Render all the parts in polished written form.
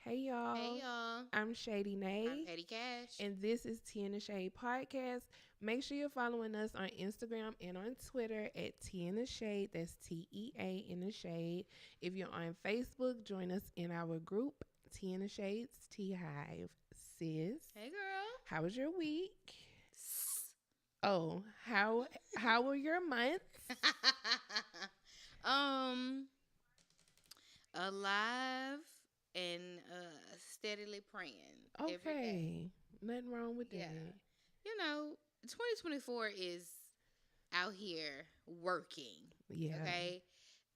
Hey y'all. Hey y'all, I'm Shady I'm Nay, Petty Cash. and this is Tea in the Shade podcast. Make sure you're following us on Instagram and on Twitter at Tea in the Shade. That's TEA in the Shade. If you're on Facebook, join us in our group, Tea in the Shades Tea Hive. Sis, Hey girl. how was your week? Sss. Oh, how were your months? um, Alive and steadily praying every day. Okay, nothing wrong with Yeah, that. 2024 is out here working. Yeah. Okay,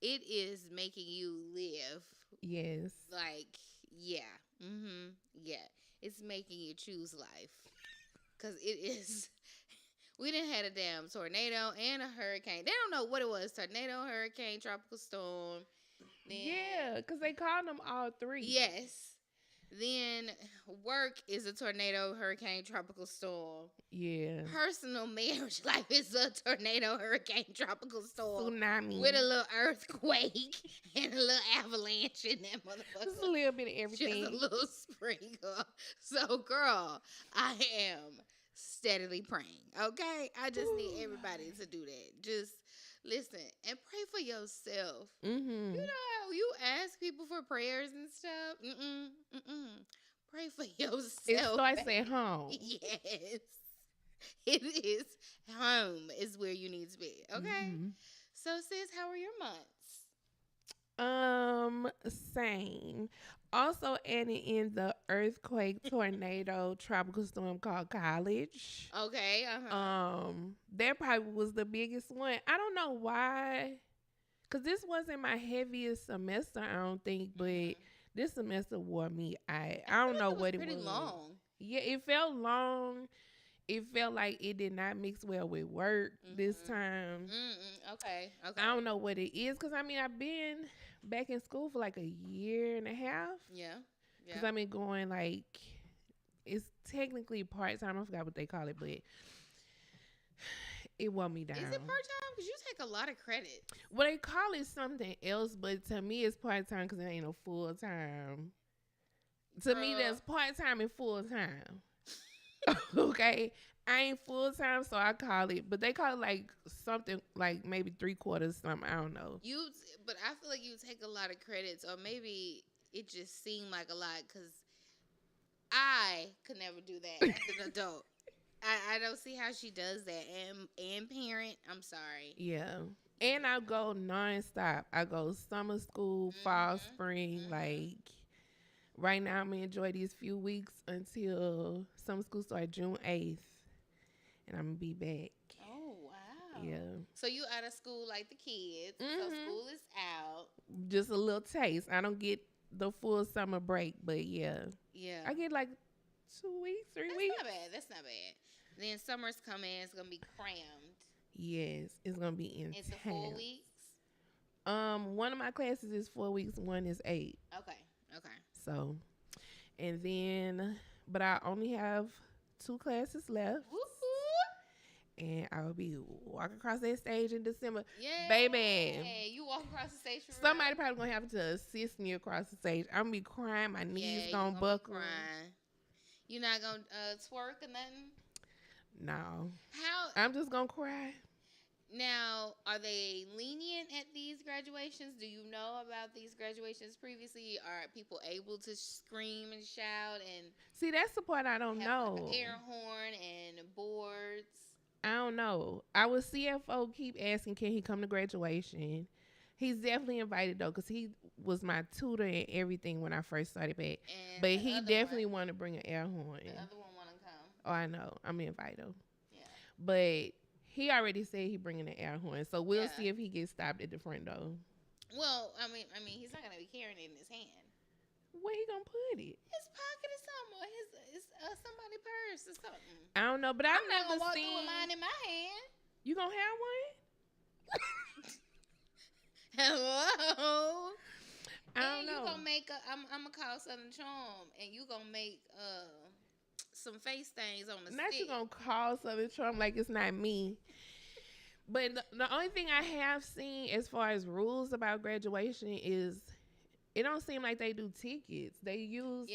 it is making you live. Yes. Like, yeah, yeah. It's making you choose life because it is. We didn't had a damn tornado and a hurricane. They don't know what it was: tornado, hurricane, tropical storm. Then Yeah, because they called them all three. yes, then work is a tornado, hurricane, tropical storm. Yeah. Personal marriage life is a tornado, hurricane, tropical storm Tsunami. with a little earthquake and a little avalanche in that Just a motherfucker. little bit of everything. Just a little sprinkle. So, girl, I am steadily praying. Okay, I just need everybody to do that. Just listen and pray for yourself. You Mm-hmm. know how you ask people for prayers and stuff. Pray for It yourself. starts at home. Yes, it is. Home is where you need to be. Okay. Mm-hmm. So, sis, how are your months? Same. Also adding in the earthquake, tornado, tropical storm called college. Okay. That probably was the biggest one. I don't know why, cause this wasn't my heaviest semester. I don't think, but this semester wore me out. I feel don't like know it was what it pretty was. long. Yeah, it felt long. It felt like it did not mix well with work this time. Okay. Okay. I don't know what it is because I mean I've been back in school for like a year and a half Yeah. because Yeah. I've been going like it's technically part time. I forgot what they call it, but it wore me down. Is it part time? Because you take a lot of credit. Well, they call it something else, but to me it's part time because it ain't no full time. To me, Girl. that's part time and full time. Okay, I ain't full time, so I call it, but they call it like something like maybe 3/4 something. I don't know. But I feel like you take a lot of credits, or maybe it just seemed like a lot because I could never do that as an adult. I don't see how she does that. And parent, I'm sorry. Yeah. And I go nonstop. I go summer school, fall, spring. Like right now, I'm gonna enjoy these few weeks until summer school start June 8th, and I'm gonna be back. Oh wow. Yeah, So you out of school like the kids. So Mhm. school is out. just a little taste. I don't get the full summer break, but yeah, Yeah. I get like 2 weeks, 3 That's weeks. not bad. That's not bad. Then summer's coming. It's gonna be crammed. Yes, it's gonna be It's a 4 intense. weeks. One of my classes is 4 weeks. One is 8. Okay. Okay. So, and then, but I only have 2 classes left, Woo-hoo. and I will be walking across that stage in December. Yeah. Baby, You walk across the stage for somebody real? probably gonna have to assist me across the stage. I'm gonna be crying, my knees Yeah, you gonna gonna be buckle. crying. You not gonna twerk or nothing? No, How I'm just gonna cry. now are they lenient at these graduations? Do you know about these graduations previously? Are people able to scream and shout and See, that's the part I don't have like know. an air horn and boards? I don't know. Our CFO keep asking, can he come to graduation? He's definitely invited though, cause he was my tutor and everything when I first started back. And But the he other definitely one, want to bring an air horn. the other one want to come. Oh, I know. I'm invited. Yeah. But he already said he bringing an air horn, so we'll Yeah. see if he gets stopped at the front door. Well, I mean, he's not gonna be carrying it in his hand. Where he gonna put it? His pocket or something, or his somebody purse or something. I don't know, but I'm I've not never gonna walk through seen. with mine in my hand. You gonna have one? Hello. I don't And know. you gonna make I'm gonna call Southern Charm, and you gonna make some face stains on the Not stick. you gonna call Southern Trump like it's not me. But the only thing I have seen as far as rules about graduation is It don't seem like they do tickets. They use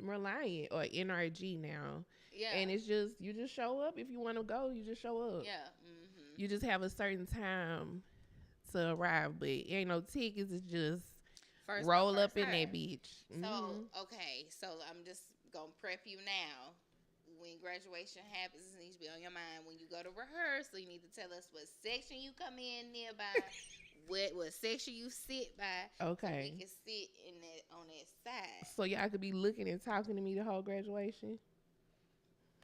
Reliant or NRG now. Yeah. And it's just, you just show up. If you want to go, you just show up. Yeah. You just have a certain time to arrive, but ain't no tickets. It's just first roll up in that beach. So, okay. So I'm just going to prep you now. When graduation happens, it needs to be on your mind. When you go to rehearsal, you need to tell us what section you come in nearby, what section you sit by. Okay. So we can sit on that side. So y'all could be looking and talking to me the whole graduation?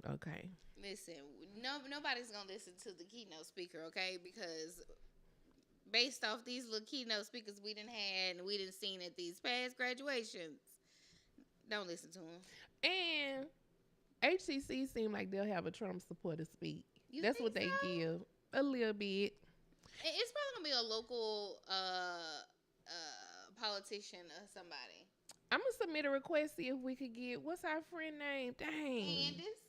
Okay. Listen, nobody's going to listen to the keynote speaker, okay? Because based off these little keynote speakers we done had and we done seen at these past graduations, don't listen to them. And HCC seem like they'll have a Trump supporter speak. That's what they give. A little bit. It's probably going to be a local politician or somebody. I'm going to submit a request, see if we could get, what's our friend name? Dang. Candace.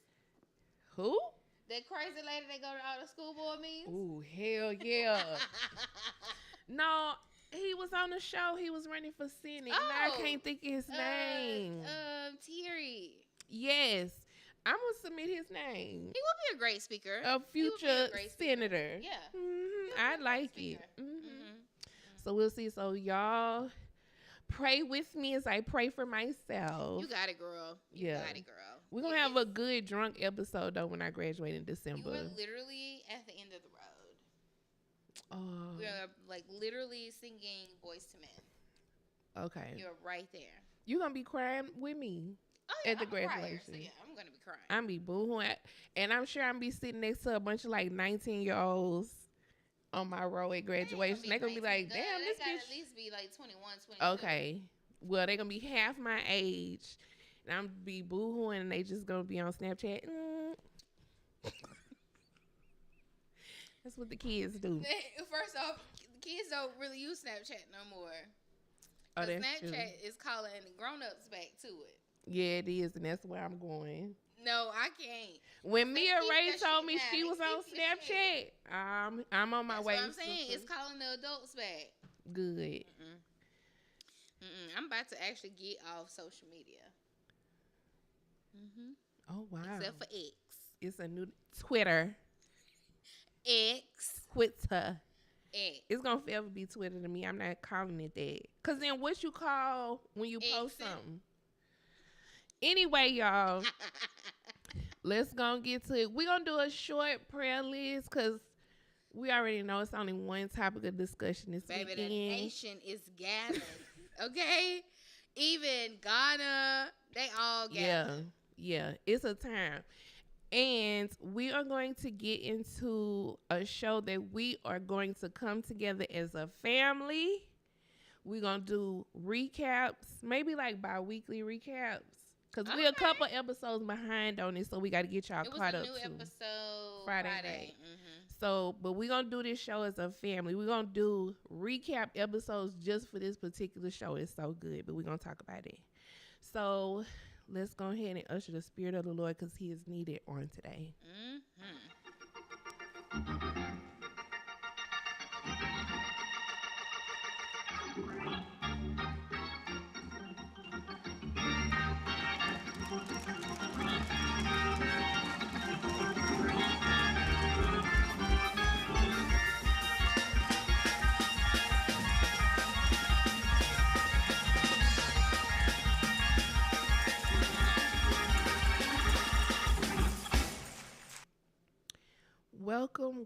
Who? That crazy lady that go to all the school board meetings? Ooh, hell yeah. No, he was on the show. He was running for Senate. Oh, now I can't think of his name. Thierry. Yes. I'm going to submit his name. He would be a great speaker. A future senator. Yeah. I like it. So we'll see. So y'all pray with me as I pray for myself. You got it, girl. You got it, girl. We're going to have a good drunk episode, though, when I graduate in December. You are literally at the end of the road. Oh. We are, like, literally singing Boys to Men. Okay. You're right there. You're going to be crying with me at the graduation. So yeah, I'm going to be crying. I'm be boohooing. And I'm sure I'm be sitting next to a bunch of, like, 19-year-olds on my row at graduation. They're going to be like, damn, this bitch. At least be, like, 21, 22. Okay. Well, they're going to be half my age. And I'm be boohooing, and they just gonna be on Snapchat. That's what the kids do. First off, the kids don't really use Snapchat no more. Oh, that's Snapchat true. is calling the grown-ups back to it. Yeah, it is, and that's where I'm going. No, I can't. When Mia Ray told me she was on Snapchat, I'm on my way. That's what I'm saying. It's calling the adults back. Good. I'm about to actually get off social media. Oh, wow. Except for X. It's a new Twitter. X. Twitter. X. It's going to forever be Twitter to me. I'm not calling it that. Because then what you call when you post something? Anyway, y'all. Let's go and get to it. We're going to do a short prayer list because we already know it's only one topic of discussion this weekend. Baby, the nation is gathered. Okay? Even Ghana, they all gathered. Yeah, it's a time. And we are going to get into a show that we are going to come together as a family. We're going to do recaps, maybe like bi-weekly recaps. Because we're a couple episodes behind on it, so we got to get y'all caught up, too. It was a new episode Friday night. So, but we're going to do this show as a family. We're going to do recap episodes just for this particular show. It's so good, but we're going to talk about it. So, let's go ahead and usher the Spirit of the Lord because he is needed on today.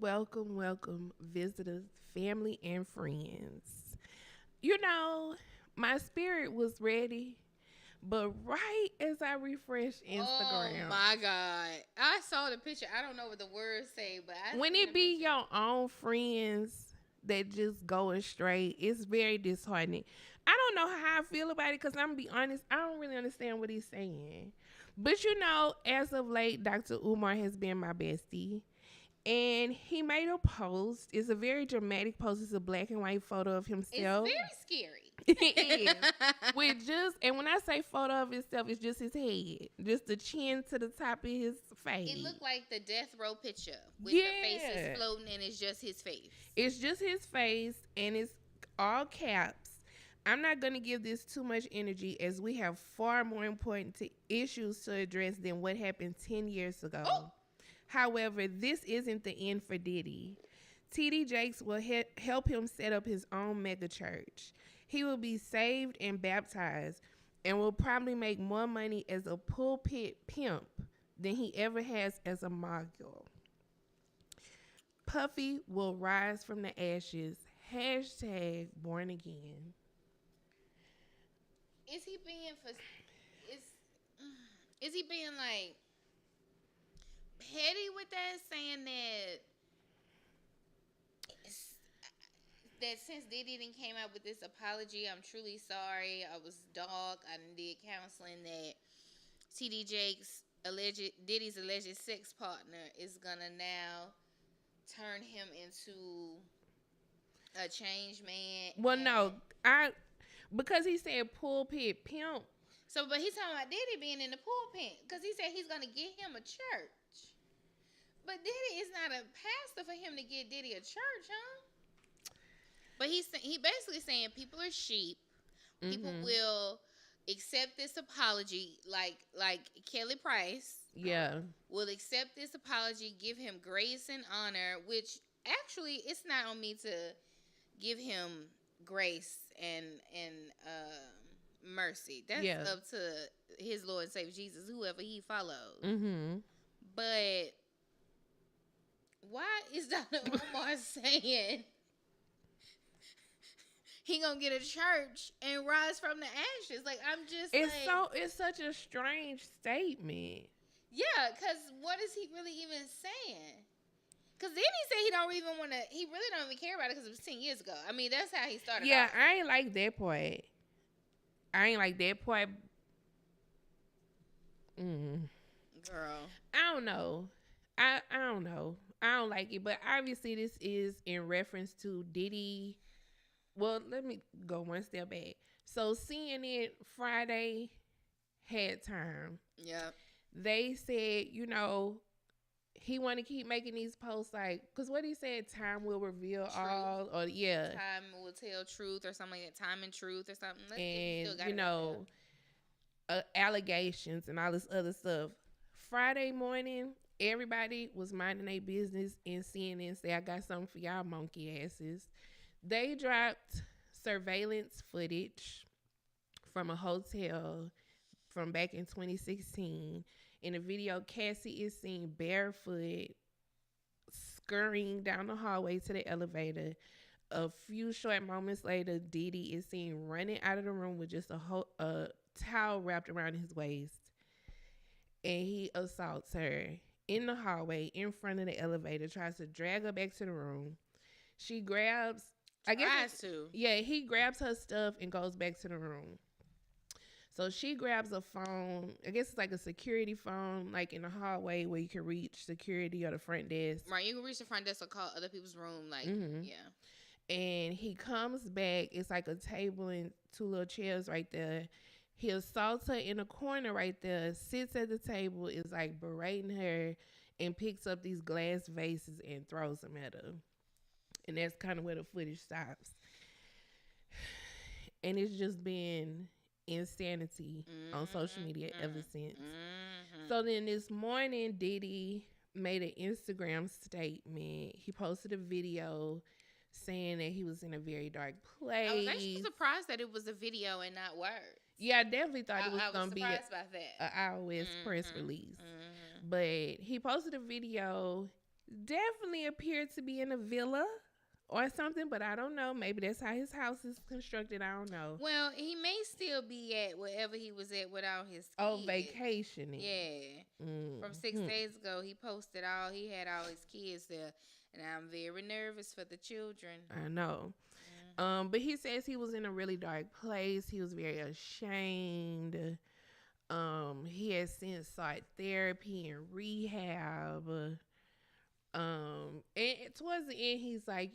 Welcome, visitors, family, and friends. You know, my spirit was ready, but right as I refreshed Instagram. Oh, my God. I saw the picture. I don't know what the words say, but when it be your own friends that just going straight, it's very disheartening. I don't know how I feel about it because I'm going to be honest, I don't really understand what he's saying. But, you know, as of late, Dr. Umar has been my bestie. And he made a post. It's a very dramatic post. It's a black and white photo of himself. It's very scary. It is. And when I say photo of himself, it's just his head. Just the chin to the top of his face. It looked like the death row picture with the faces floating and it's just his face. It's just his face and it's all caps. I'm not going to give this too much energy as we have far more important issues to address than what happened 10 years ago. Oh, However, this isn't the end for Diddy. TD Jakes will help him set up his own megachurch. He will be saved and baptized and will probably make more money as a pulpit pimp than he ever has as a mogul. Puffy will rise from the ashes. Hashtag born again. is he being for? Is is he being like petty with that, saying that that since Diddy didn't came out with this apology, I'm truly sorry. I was dog. I did counseling that TD Jakes Diddy's alleged sex partner is gonna now turn him into a changed man. Well, no, I because he said pulpit pimp. So, but he's talking about Diddy being in the pulpit because he said he's gonna get him a church. But Diddy is not a pastor for him to get Diddy a church, huh? But he basically saying people are sheep. People will accept this apology, like Kelly Price. Yeah, will accept this apology, give him grace and honor. Which actually, it's not on me to give him grace and mercy. That's up to his Lord and Savior Jesus, whoever he follows. But why is Dr. Umar saying he gonna get a church and rise from the ashes? Like, I'm just it's such a strange statement. Yeah, because what is he really even saying? Because then he said he don't even want to, he really don't even care about it because it was 10 years ago. I mean, that's how he started. Yeah, off. I ain't like that part. Girl. I don't know. I don't know. I don't like it. But obviously this is in reference to Diddy. Well, let me go one step back. So CNN Friday had time. Yeah. They said, he want to keep making these posts like, because what he said, time will reveal truth. All, or yeah. Time will tell truth or something like that. Time and truth or something. And, allegations and all this other stuff. Friday morning, everybody was minding their business, and CNN said, I got something for y'all monkey asses. They dropped surveillance footage from a hotel from back in 2016. In the video, Cassie is seen barefoot, scurrying down the hallway to the elevator. A few short moments later, Diddy is seen running out of the room with just a towel wrapped around his waist. And he assaults her in the hallway in front of the elevator, tries to drag her back to the room. She grabs... Yeah, he grabs her stuff and goes back to the room. So she grabs a phone. I guess it's like a security phone, like in the hallway where you can reach security or the front desk. Right, you can reach the front desk or call other people's room. Like, yeah. And he comes back. It's like a table and two little chairs right there. He assaults her in a corner right there, sits at the table, is like berating her, and picks up these glass vases and throws them at her. And that's kind of where the footage stops. And it's just been insanity on social media ever since. So then this morning, Diddy made an Instagram statement. He posted a video saying that he was in a very dark place. I was actually surprised that it was a video and not words. Yeah, I definitely thought it was going to be an iOS press release. But he posted a video, definitely appeared to be in a villa or something, but I don't know. Maybe that's how his house is constructed. I don't know. Well, he may still be at wherever he was at without his kids. Oh, vacationing. Yeah. From 6 days ago, he posted he had all his kids there. And I'm very nervous for the children. I know. But he says he was in a really dark place. He was very ashamed. He has since sought therapy and rehab. And towards the end, he's like,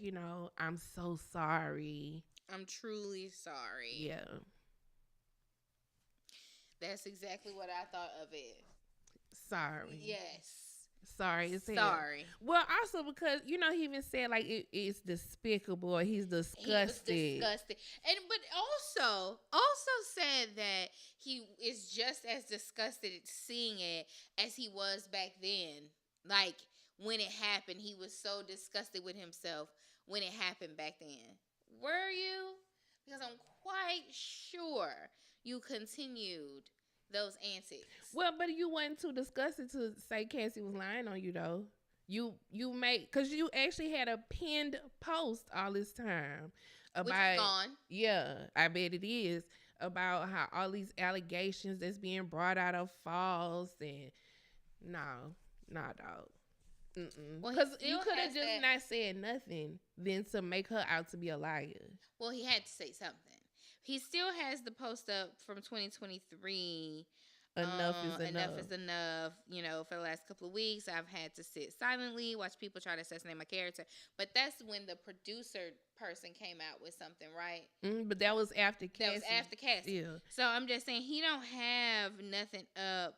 I'm so sorry. I'm truly sorry. Yeah. That's exactly what I thought of it. Sorry. Yes. Sorry, it's hell. Sorry. Well, also because he even said like it's despicable. Or he's He was disgusted. disgusted. And but also said that he is just as disgusted at seeing it as he was back then. Like when it happened, he was so disgusted with himself when it happened back then. Were you? Because I'm quite sure you continued those antics. Well, but you wasn't too disgusted to say Cassie was lying on you though. You made because you actually had a pinned post all this time Which is about gone. yeah, I bet it is about how all these allegations that's being brought out are false and no, nah, dog. Well, Because he you still could have has just that. not said nothing than to make her out to be a liar. Well, he had to say something. He still has the post up from 2023. Enough is enough. Enough is enough. You know, for the last couple of weeks, I've had to sit silently, watch people try to assassinate my character. But that's when the producer person came out with something, right? But that was after Cassie. That was after Cassie. Still. So I'm just saying he don't have nothing up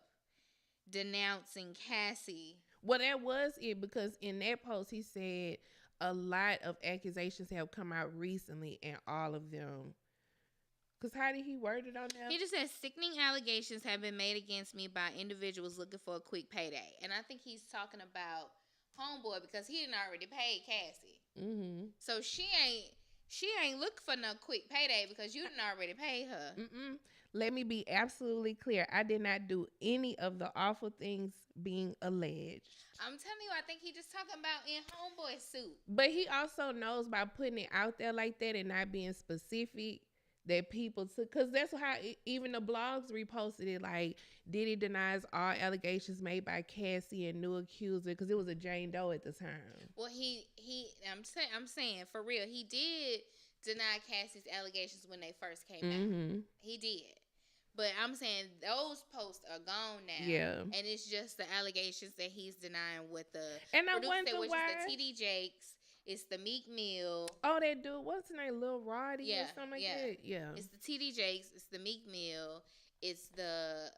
denouncing Cassie. Well, that was it because in that post he said a lot of accusations have come out recently, and all of them. Because how did he word it on there? He just says sickening allegations have been made against me by individuals looking for a quick payday, and I think he's talking about Homeboy because he didn't already pay Cassie. Mm-hmm. So she ain't looking for no quick payday because you didn't already pay her. Let me be absolutely clear. I did not do any of the awful things being alleged. I'm telling you, I think he just talking about in Homeboy suit. But he also knows by putting it out there like that and not being specific that people took, because that's how even the blogs reposted it. Like Diddy denies all allegations made by Cassie and new accuser because it was a Jane Doe at the time. Well, I'm saying for real, he did deny Cassie's allegations when they first came out. He did. But I'm saying those posts are gone now. Yeah. And it's just the allegations that he's denying with the and I wonder which why. is the TD Jakes. It's the Meek Mill. Oh, that dude, what's his name? Lil Roddy or something like that? Yeah. It's the TD Jakes. It's the Meek Mill. It's the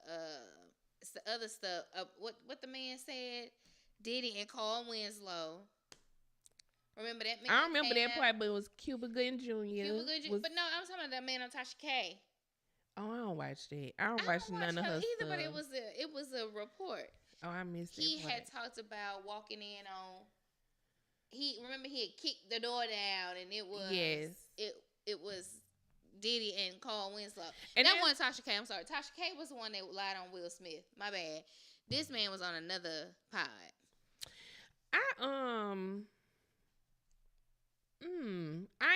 other stuff. What the man said? Diddy and Carl Winslow. Remember that man? I don't remember that part, but it was Cuba Gooding Jr. But no, I was talking about that man on Tasha K. Oh, I don't watch that. I don't watch none of her either, stuff. but it was a report. Oh, I missed it. He had talked about walking in on. He had kicked the door down, and it was it was Diddy and Carl Winslow. And that wasn't Tasha K. I'm sorry, Tasha K was the one that lied on Will Smith. My bad. This man was on another pod. I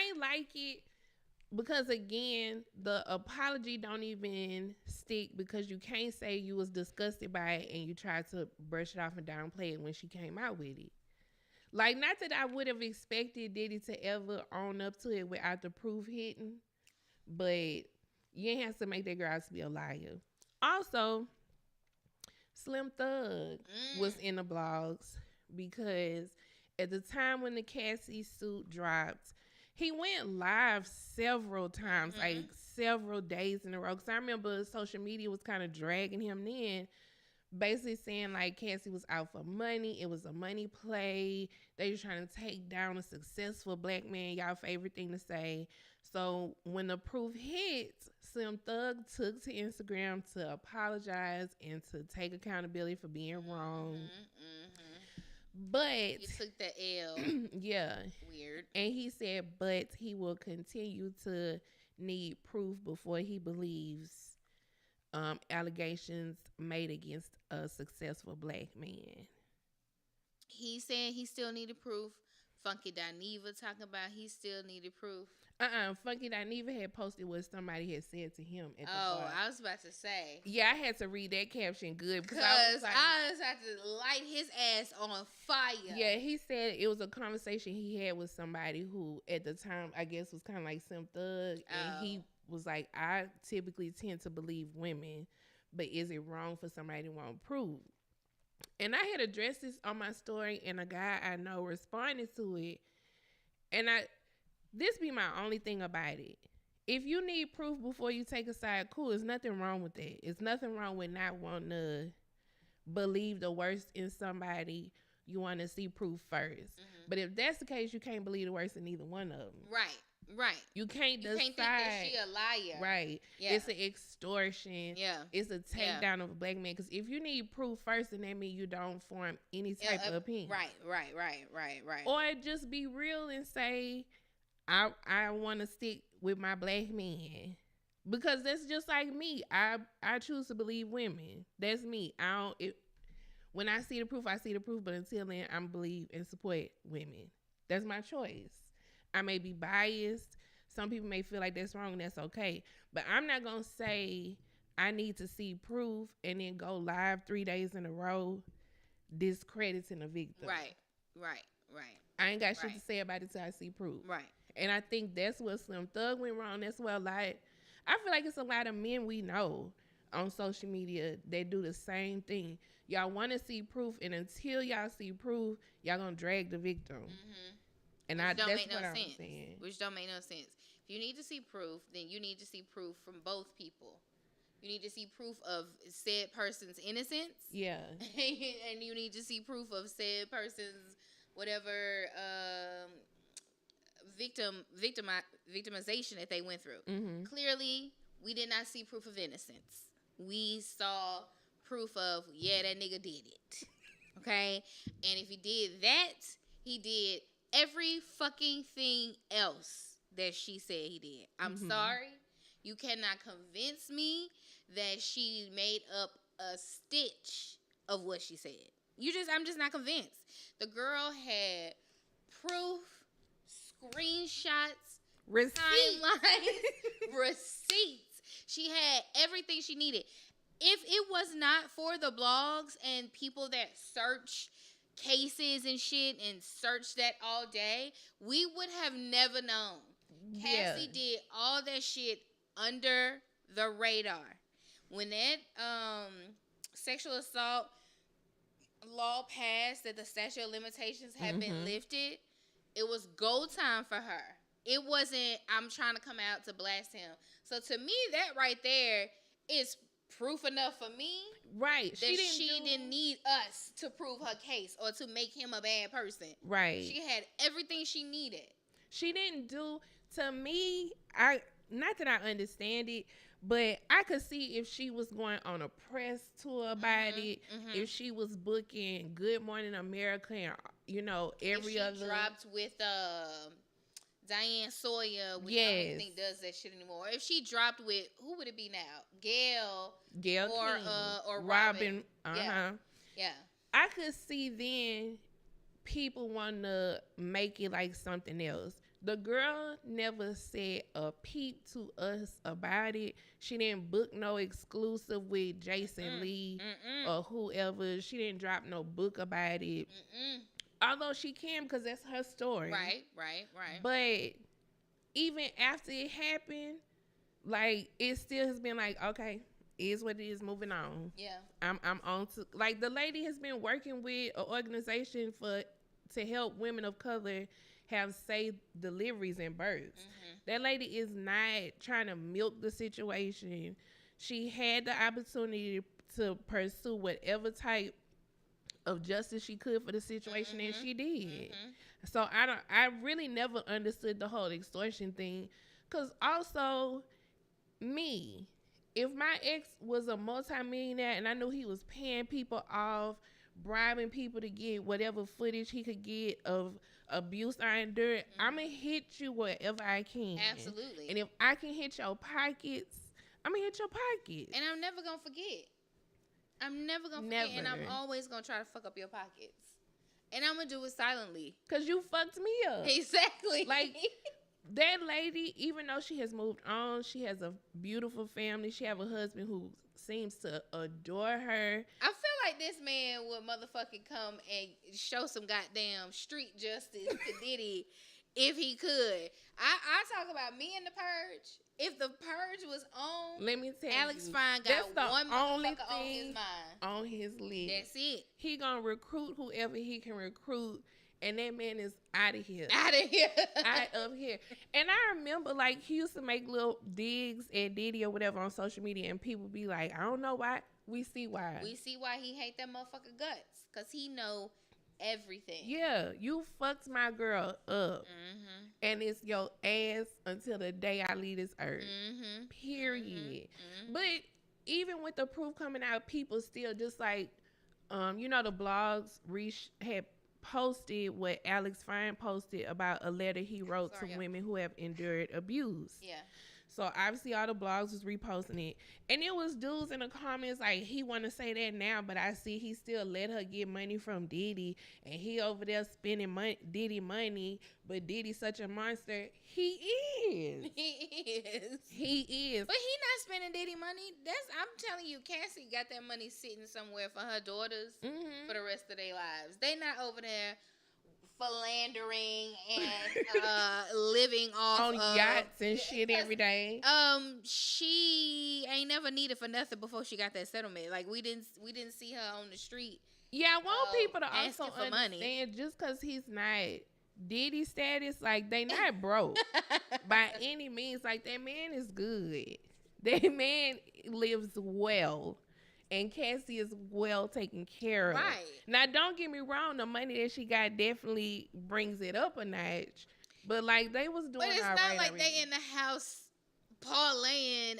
ain't like it because again, the apology don't even stick because you can't say you was disgusted by it and you tried to brush it off and downplay it when she came out with it. Like, not that I would have expected Diddy to ever own up to it without the proof hitting, but you ain't have to make that girl out to be a liar. Also, Slim Thug was in the blogs because at the time when the Cassie suit dropped, he went live several times, like several days in a row. Because I remember social media was kind of dragging him then, basically saying like Cassie was out for money. It was a money play. They were trying to take down a successful black man, y'all favorite thing to say. So when the proof hit, Slim Thug took to Instagram to apologize and to take accountability for being wrong. But he took the L. Yeah. Weird. And he said, but he will continue to need proof before he believes allegations made against a successful black man. He said he still needed proof. Funky Dineva talking about he still needed proof. Funky Dineva had posted what somebody had said to him at the bar. I was about to say. Yeah, I had to read that caption good because I was had to light his ass on fire. Yeah, he said it was a conversation he had with somebody who at the time I guess was kind of like Slim Thug, and he was like, I typically tend to believe women, but is it wrong for somebody to want proof? And I had addressed this on my story, and a guy I know responded to it, and this be my only thing about it. If you need proof before you take a side, cool. There's nothing wrong with that. It's nothing wrong with not wanting to believe the worst in somebody, you want to see proof first. But if that's the case, you can't believe the worst in either one of them. Right. Right. You can't You decide. can't think that she a liar. Right. Yeah. It's an extortion. Yeah. It's a takedown of a black man. Because if you need proof first, then that means you don't form any type of opinion. Right. Or just be real and say, I want to stick with my black man. Because that's just like me. I choose to believe women. That's me. When I see the proof, I see the proof. But until then, I'm believe and support women. That's my choice. I may be biased. Some people may feel like that's wrong, and that's okay. But I'm not going to say I need to see proof and then go live 3 days in a row discrediting a victim. Right. I ain't got shit to say about it till I see proof. Right. And I think that's what Slim Thug went wrong. That's where I feel like it's a lot of men we know on social media that do the same thing. Y'all want to see proof, and until y'all see proof, y'all going to drag the victim. And that's what I'm saying. Which don't make no sense. If you need to see proof, then you need to see proof from both people. You need to see proof of said person's innocence. Yeah. And you need to see proof of said person's whatever victimization that they went through. Clearly, we did not see proof of innocence. We saw proof of, that nigga did it. Okay? And if he did that, he did every fucking thing else that she said he did. I'm sorry. You cannot convince me that she made up a stitch of what she said. I'm just not convinced. The girl had proof, screenshots, timelines, receipts. She had everything she needed. If it was not for the blogs and people that search cases and shit and search that all day, we would have never known. Cassie did all that shit under the radar. When that sexual assault law passed, that the statute of limitations had been lifted, it was go time for her. It wasn't, I'm trying to come out to blast him. So to me, that right there is proof enough for me. Right. That she didn't need us to prove her case or to make him a bad person. Right. She had everything she needed. She didn't do, to me, not that I understand it, but I could see if she was going on a press tour about it, if she was booking Good Morning America and, every other. If she dropped with Diane Sawyer, which I don't think does that shit anymore. If she dropped with, who would it be now? Gail or Robin. Yeah. I could see then people want to make it like something else. The girl never said a peep to us about it. She didn't book no exclusive with Jason Lee or whoever. She didn't drop no book about it. Although she can, because that's her story. Right. But even after it happened, like, it still has been like, okay, is what it is, moving on. Yeah. I'm on to, like, the lady has been working with an organization to help women of color have safe deliveries and births. That lady is not trying to milk the situation. She had the opportunity to pursue whatever type of justice she could for the situation, and she did. So I really never understood the whole extortion thing, because also me, if my ex was a multimillionaire and I knew he was paying people off, bribing people to get whatever footage he could get of abuse I endured, I'm gonna hit you wherever I can. Absolutely. And if I can hit your pockets, I'm gonna hit your pockets. And I'm never gonna forget. And I'm always gonna try to fuck up your pockets. And I'm gonna do it silently. Cause you fucked me up. Exactly. Like, that lady, even though she has moved on, she has a beautiful family. She have a husband who seems to adore her. I feel like this man would motherfucking come and show some goddamn street justice to Diddy if he could. I talk about me and the Purge. If the Purge was on, let me tell Alex you, Fine got that's one the only motherfucker on his mind. On his list. That's it. He gonna recruit whoever he can recruit and that man is out of here. Out of here. Out of here. And I remember, like, he used to make little digs at Diddy or whatever on social media, and people be like, I don't know why. We see why. We see why he hate that motherfucker guts. Because he know everything. Yeah, you fucked my girl up. Mm-hmm. And it's your ass until the day I leave this earth. Mm-hmm. Period. Mm-hmm. But even with the proof coming out, people still just like, you know, the blogs had posted what Alex Fine posted about a letter he wrote to women who have endured abuse. Yeah. So obviously all the blogs was reposting it. And it was dudes in the comments like, he want to say that now, but I see he still let her get money from Diddy. And he over there spending Diddy money, but Diddy's such a monster. He is. He is. He is. But he not spending Diddy money. I'm telling you, Cassie got that money sitting somewhere for her daughters for the rest of their lives. They not over there philandering and living off on yachts and shit every day. She ain't never needed for nothing before she got that settlement. Like we didn't see her on the street. Yeah, I want people to also for understand money. Just because he's not Diddy status, like they not broke by any means. Like that man is good. That man lives well. And Cassie is well taken care of. Right. Now, don't get me wrong. The money that she got definitely brings it up a notch. But, like, they was doing all right. But it's not like they in the house parlaying,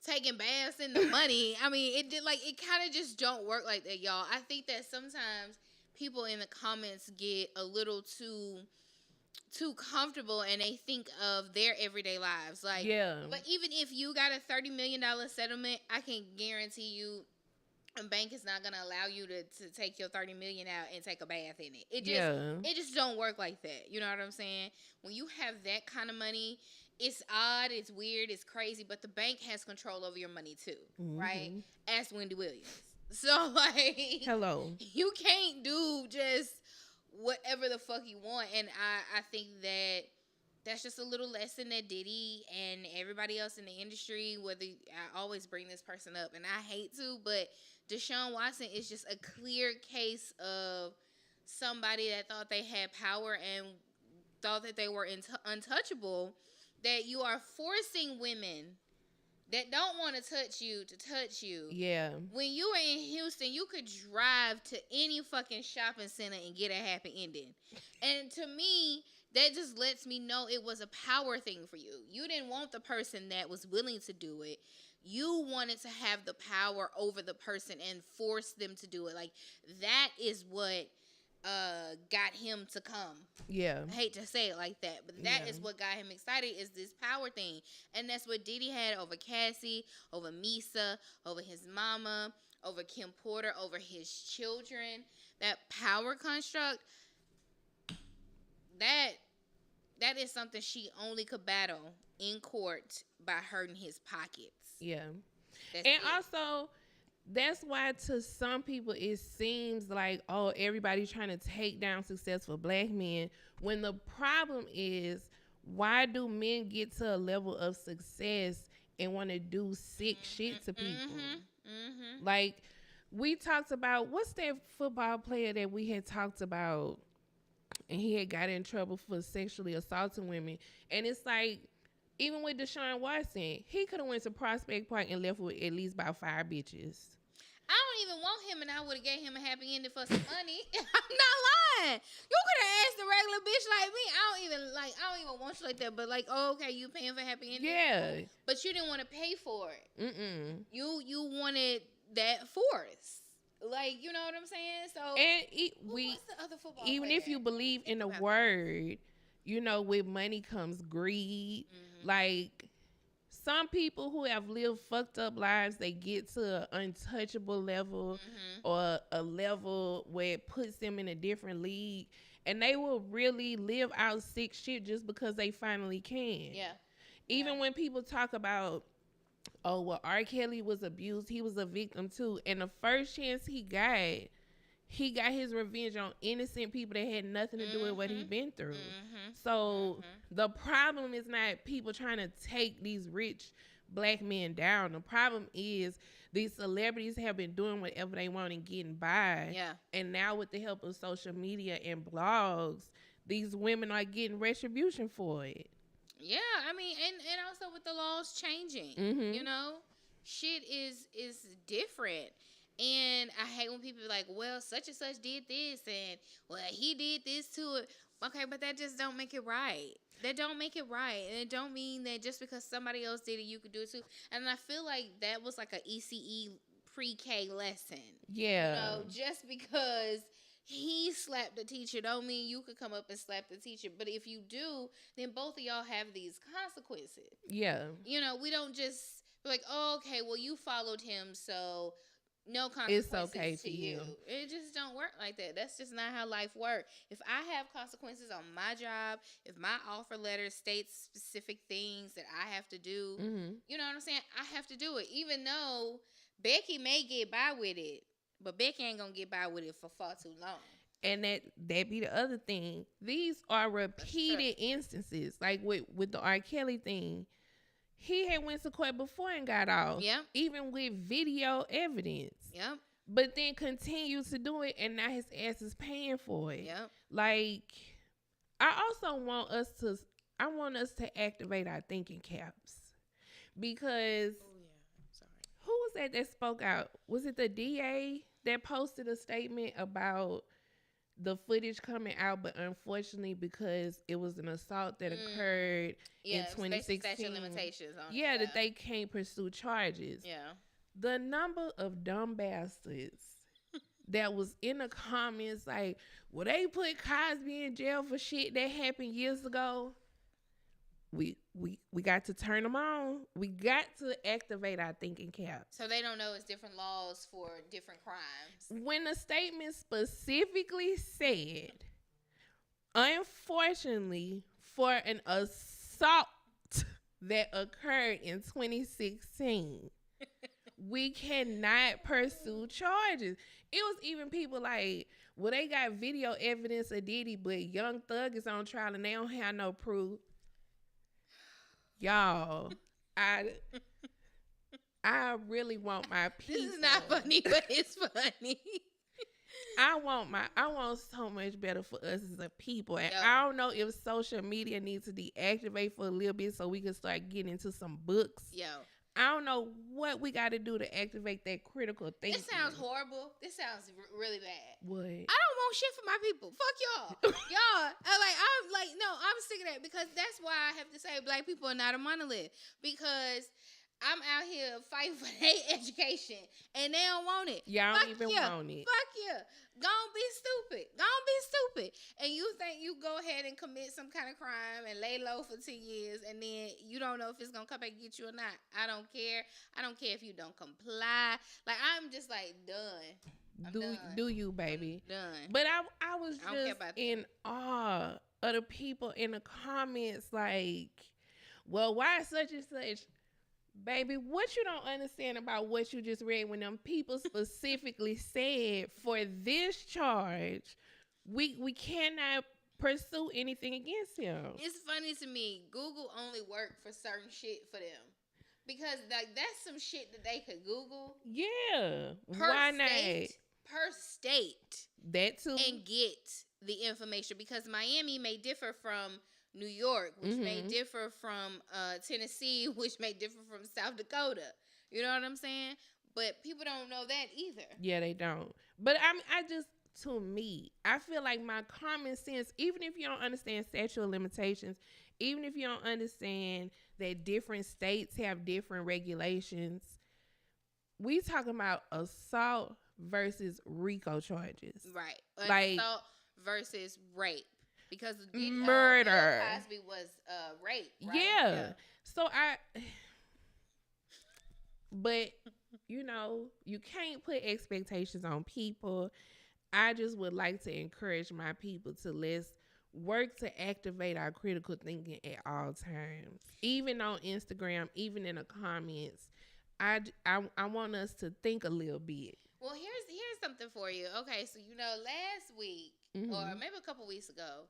taking baths in the money. I mean, it kind of just don't work like that, y'all. I think that sometimes people in the comments get a little too comfortable and they think of their everyday lives. Like, yeah. But even if you got a $30 million settlement, I can guarantee you a bank is not going to allow you to take your $30 million out and take a bath in it. It just don't work like that. You know what I'm saying? When you have that kind of money, it's odd, it's weird, it's crazy, but the bank has control over your money too, right? Ask Wendy Williams. So, like, hello, you can't do just whatever the fuck you want. And I think that's just a little lesson that Diddy and everybody else in the industry, I always bring this person up and I hate to, but Deshaun Watson is just a clear case of somebody that thought they had power and thought that they were untouchable, that you are forcing women that don't want to touch you. Yeah. When you were in Houston, you could drive to any fucking shopping center and get a happy ending. And to me, that just lets me know it was a power thing for you. You didn't want the person that was willing to do it. You wanted to have the power over the person and force them to do it. Like, that is what got him to come. Yeah. I hate to say it like that, but that is what got him excited, is this power thing. And that's what Diddy had over Cassie, over Misa, over his mama, over Kim Porter, over his children. That power construct, that is something she only could battle in court by hurting his pockets. Yeah. Also, that's why to some people it seems like, oh, everybody's trying to take down successful black men, when the problem is, why do men get to a level of success and want to do sick shit to people? Like, we talked about, what's that football player that we had talked about, and he had got in trouble for sexually assaulting women? And it's like, even with Deshaun Watson, he could have went to Prospect Park and left with at least about 5 bitches. I don't even want him, and I would have gave him a happy ending for some money. I'm not lying. You could have asked a regular bitch like me. I don't even want you like that. But like, oh, okay, you paying for happy ending? Yeah. But you didn't want to pay for it. You wanted that force. Like, you know what I'm saying? So, and what's the other football even player? if you believe in the word, you know, with money comes greed. Like, some people who have lived fucked up lives, they get to an untouchable level or a level where it puts them in a different league, and they will really live out sick shit just because they finally can. Yeah. Even when people talk about, oh, well, R. Kelly was abused, he was a victim too, and the first chance he got his revenge on innocent people that had nothing to do with what he'd been through. So the problem is not people trying to take these rich black men down. The problem is these celebrities have been doing whatever they want and getting by. Yeah. And now with the help of social media and blogs, these women are getting retribution for it. Yeah, I mean, and also with the laws changing, Mm-hmm. you know, shit is different. And I hate when people are like, well, such and such did this, and well, he did this to it. Okay, but that just don't make it right. That don't make it right, and it don't mean that just because somebody else did it, you could do it too. And I feel like that was like a ECE pre-K lesson. Yeah. You know, just because he slapped the teacher don't mean you could come up and slap the teacher. But if you do, then both of y'all have these consequences. Yeah. You know, we don't just be like, oh, okay, well, you followed him, so no consequences It's okay to you. It just don't work like that. That's just not how life works. If I have consequences on my job, if my offer letter states specific things that I have to do, Mm-hmm. you know what I'm saying? I have to do it, even though Becky may get by with it. But Becky ain't gonna get by with it for far too long. And that be the other thing. These are repeated instances. Like with the R. Kelly thing. He had went to court before and got off. Yep. Even with video evidence. Yep. But then continues to do it, and now his ass is paying for it. Yep. Like, I also want us to activate our thinking caps. Because who was that spoke out? Was it the DA that posted a statement about the footage coming out, but unfortunately because it was an assault that occurred in 2016, statute limitations on that they can't pursue charges. Yeah. The number of dumb bastards that was in the comments like, well, they put Cosby in jail for shit that happened years ago. We got to turn them on. We got to activate our thinking caps. So they don't know it's different laws for different crimes. When the statement specifically said, unfortunately, for an assault that occurred in 2016, we cannot pursue charges. It was even people like, well, they got video evidence of Diddy, but Young Thug is on trial and they don't have no proof. Y'all, I really want my peace. This is not funny, but it's funny. I want so much better for us as a people. And I don't know if social media needs to deactivate for a little bit so we can start getting into some books. I don't know what we got to do to activate that critical thinking. This sounds horrible. This sounds really bad. What? I don't want shit for my people. Fuck y'all. I'm sick of that, because that's why I have to say black people are not a monolith, because I'm out here fighting for their education and they don't want it. Y'all don't even want it. Fuck yeah. Don't be stupid. Don't be stupid. And you think you go ahead and commit some kind of crime and lay low for 10 years and then you don't know if it's going to come back and get you or not. I don't care. I don't care if you don't comply. Like, I'm just like, done. Do you, baby? I'm done. But I was just in awe of the people in the comments like, well, why such and such? Baby, what you don't understand about what you just read, when them people specifically said for this charge, we cannot pursue anything against him. It's funny to me. Google only worked for certain shit for them. Because like that's some shit that they could Google. Yeah. Why not? Per state. That too. And get the information. Because Miami may differ from New York, which may differ from Tennessee, which may differ from South Dakota. You know what I'm saying? But people don't know that either. Yeah, they don't. But to me, I feel like my common sense, even if you don't understand statute of limitations, even if you don't understand that different states have different regulations, we talking about assault versus RICO charges. Right. Like assault versus rape. Because murder. Cosby was rape, right? Yeah. So but you know, you can't put expectations on people. I just would like to encourage my people to let's work to activate our critical thinking at all times. Even on Instagram, even in the comments. I want us to think a little bit. Well, here's something for you. Okay, so last week or maybe a couple weeks ago,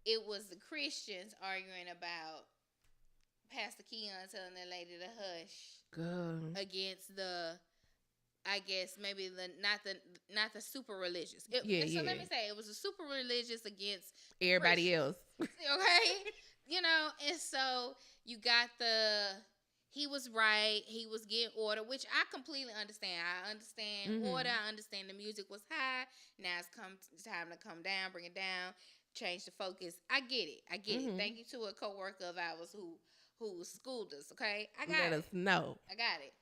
it was the Christians arguing about Pastor Pastor Keon telling that lady to hush Girl. against the, I guess maybe not the super religious. So let me say it was a super religious against everybody else. Okay, and so you got he was right. He was getting order, which I completely understand. I understand order. I understand the music was high. Now it's time to come down, bring it down, change the focus. I get it. Thank you to a coworker of ours who schooled us. Okay, I got it. Let us know. I got it.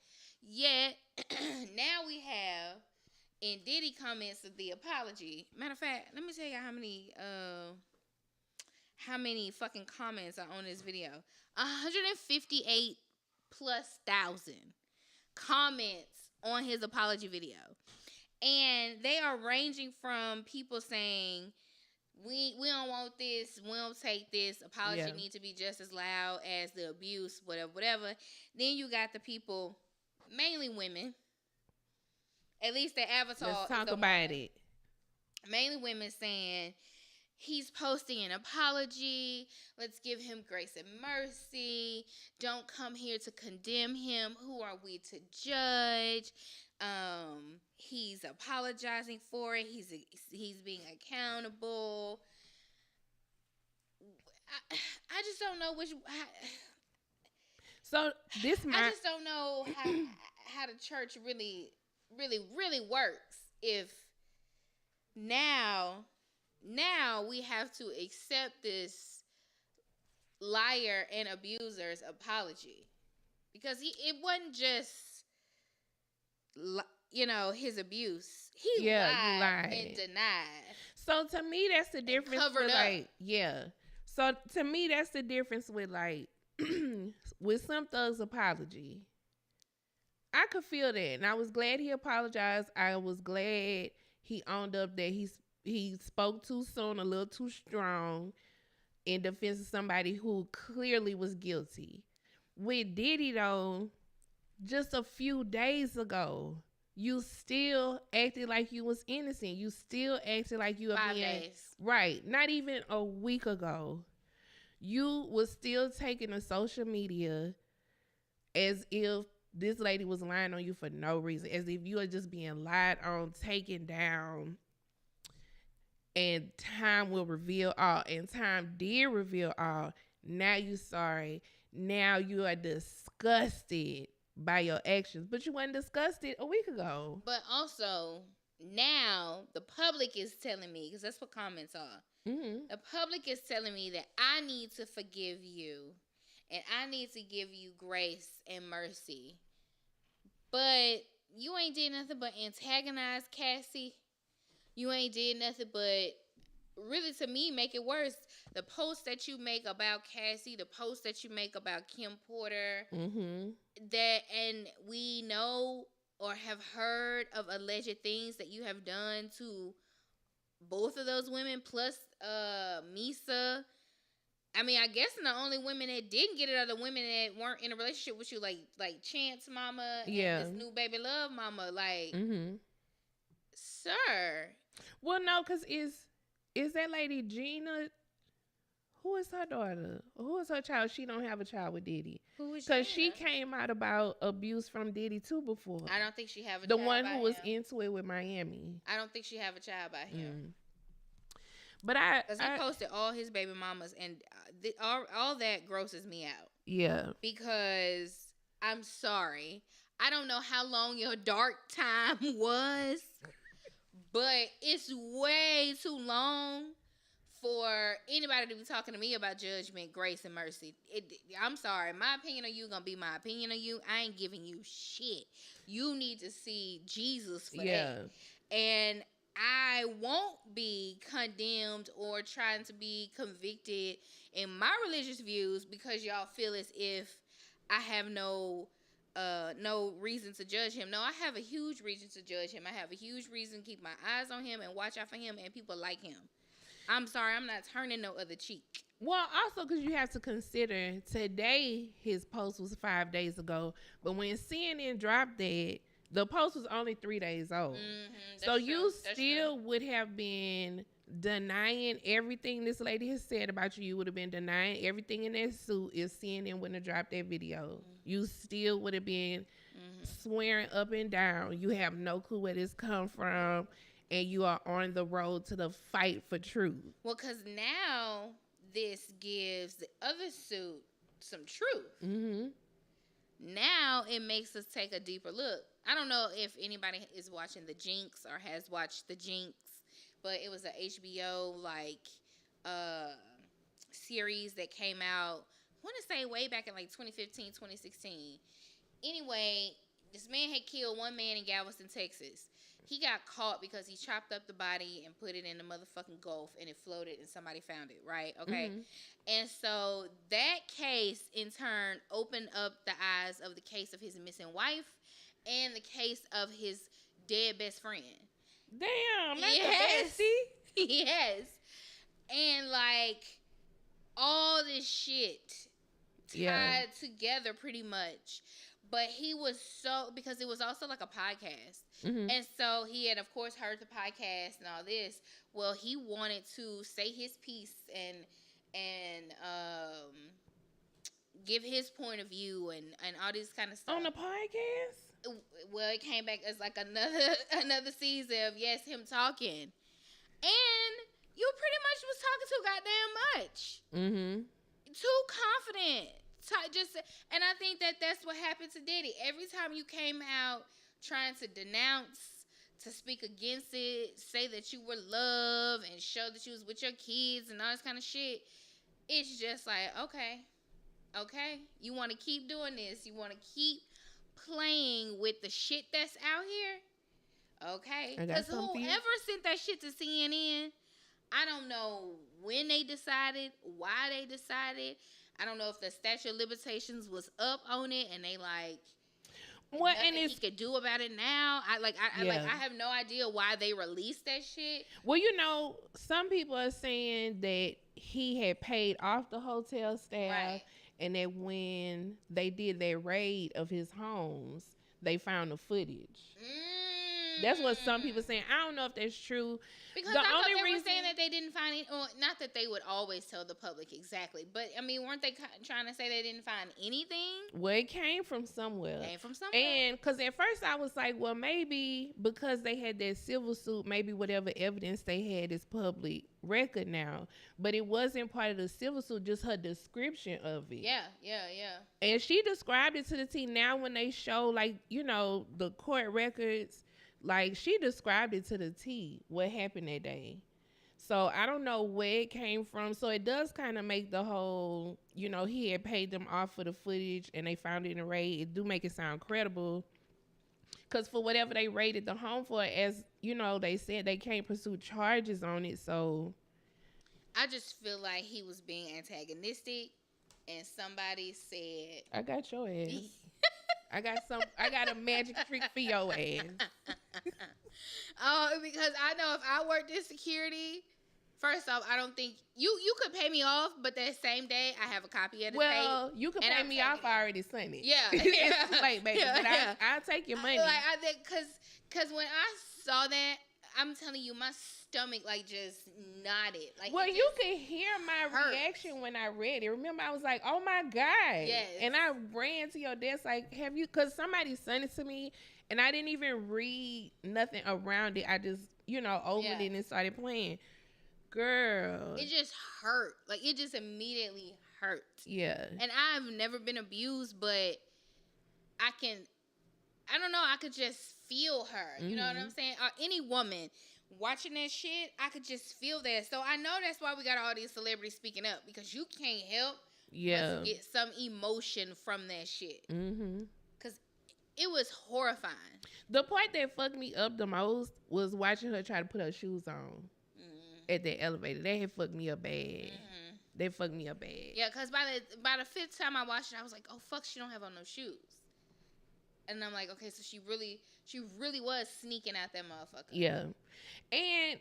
Yet now we have in Diddy comments of the apology. Matter of fact, let me tell you how many fucking comments are on this video. 158 plus thousand comments on his apology video. And they are ranging from people saying, we don't want this, we don't take this, apology need to be just as loud as the abuse, whatever. Then you got the people, mainly women, at least the avatar. Let's talk about it. Mainly women saying, he's posting an apology. Let's give him grace and mercy. Don't come here to condemn him. Who are we to judge? He's apologizing for it. He's being accountable. I just don't know which. So I just don't know how the church really works. If now we have to accept this liar and abuser's apology, because it wasn't just his abuse. He lied and denied. So to me, that's the difference. Covered up. So to me, that's the difference with with Slim Thug's apology. I could feel that, and I was glad he apologized. I was glad he owned up that he spoke too soon, a little too strong, in defense of somebody who clearly was guilty. With Diddy, though, just a few days ago, you still acted like you was innocent. You still acted like you were 5 days. Right. Not even a week ago. You was still taking to social media as if this lady was lying on you for no reason, as if you are just being lied on, taken down, and time will reveal all. And time did reveal all. Now you sorry. Now you are disgusted by your actions, but you weren't disgusted a week ago. But also, now the public is telling me, because that's what comments are. Mm-hmm. The public is telling me that I need to forgive you and I need to give you grace and mercy. But you ain't did nothing but antagonize Cassie. You ain't did nothing but, really, to me, make it worse. The post that you make about Cassie, the post that you make about Kim Porter, and we know or have heard of alleged things that you have done to both of those women, plus Misa. I mean, I guess the only women that didn't get it are the women that weren't in a relationship with you, like Chance Mama and this new Baby Love Mama. Like, sir. Well, no, because is that lady Gina? Who is her daughter? Who is her child? She don't have a child with Diddy. Who is Gina? Because she came out about abuse from Diddy too before. I don't think she have a the child one by who was him. into it with Miami. I don't think she have a child by him. But because he posted all his baby mamas, and all that grosses me out. Yeah. Because I'm sorry, I don't know how long your dark time was, but it's way too long for anybody to be talking to me about judgment, grace, and mercy. I'm sorry. My opinion on you gonna be my opinion on you. I ain't giving you shit. You need to see Jesus for that. And I won't be condemned or trying to be convicted in my religious views because y'all feel as if I have no reason to judge him. No, I have a huge reason to judge him. I have a huge reason to keep my eyes on him and watch out for him and people like him. I'm sorry, I'm not turning no other cheek. Well, also because you have to consider today his post was 5 days ago, but when CNN dropped that, the post was only 3 days old. So you still would have been denying everything this lady has said about you. You would have been denying everything in that suit if CNN wouldn't have dropped that video. You still would have been swearing up and down. You have no clue where this come from, and you are on the road to the fight for truth. Well, because now this gives the other suit some truth. Mm-hmm. Now it makes us take a deeper look. I don't know if anybody is watching The Jinx or has watched The Jinx, but it was a HBO series that came out, I want to say way back in like 2015, 2016. Anyway, this man had killed one man in Galveston, Texas. He got caught because he chopped up the body and put it in the motherfucking Gulf, and it floated and somebody found it, right? Okay. Mm-hmm. And so that case in turn opened up the eyes of the case of his missing wife and the case of his dead best friend. Damn, that's nasty. Yes. And like all this shit tied together pretty much. But he was because it was also like a podcast. Mm-hmm. And so he had, of course, heard the podcast and all this. Well, he wanted to say his piece and give his point of view and all this kind of stuff. On the podcast? Well, it came back as like another season of, him talking. And you pretty much was talking too goddamn much. Mm-hmm. Too confident. And I think that's what happened to Diddy. Every time you came out trying to denounce, to speak against it, say that you were love and show that you was with your kids and all this kind of shit, it's just like, okay, you want to keep doing this, you want to keep playing with the shit that's out here, okay? Because whoever sent that shit to CNN, I don't know when they decided, why they decided. I don't know if the statute of limitations was up on it and they like what and he could do about it now. I have no idea why they released that shit. Well, some people are saying that he had paid off the hotel staff, right, and that when they did their raid of his homes, they found the footage. That's what some people saying. I don't know if that's true. Because I thought they were saying that they didn't find it. Or not that they would always tell the public exactly. But, I mean, weren't they trying to say they didn't find anything? Well, it came from somewhere. And because at first I was like, well, maybe because they had that civil suit, maybe whatever evidence they had is public record now. But it wasn't part of the civil suit, just her description of it. Yeah. And she described it to the T. Now when they show, like, the court records, like, she described it to the T, what happened that day. So I don't know where it came from. So it does kind of make the whole, he had paid them off for the footage and they found it in a raid. It do make it sound credible. Because for whatever they raided the home for, as, they said they can't pursue charges on it. So I just feel like he was being antagonistic and somebody said, I got your ass. I got a magic trick for your ass. Because I know if I worked in security, first off, I don't think you could pay me off, but that same day I have a copy of the tape. Well, you could pay me off. I already sent it. Yeah, it's too late, baby. But I'll take your money. Because when I saw that, I'm telling you, my stomach just nodded. Well, you could hear my reaction when I read it. Remember, I was like, "Oh my God!" Yes. And I ran to your desk like, "Have you?" Because somebody sent it to me, and I didn't even read nothing around it. I just, opened it and started playing. Girl, it just hurt. Like, it just immediately hurt. Yeah. And I've never been abused, but I don't know. I could just feel her. You know what I'm saying? Or any woman watching that shit, I could just feel that. So I know that's why we got all these celebrities speaking up, because you can't help but to get some emotion from that shit. Because it was horrifying. The part that fucked me up the most was watching her try to put her shoes on at the elevator. That had fucked me up bad. They fucked me up bad. Yeah, because by the fifth time I watched it, I was like, oh, fuck, she don't have on no shoes. And I'm like, okay, so she really was sneaking out that motherfucker. Yeah. And,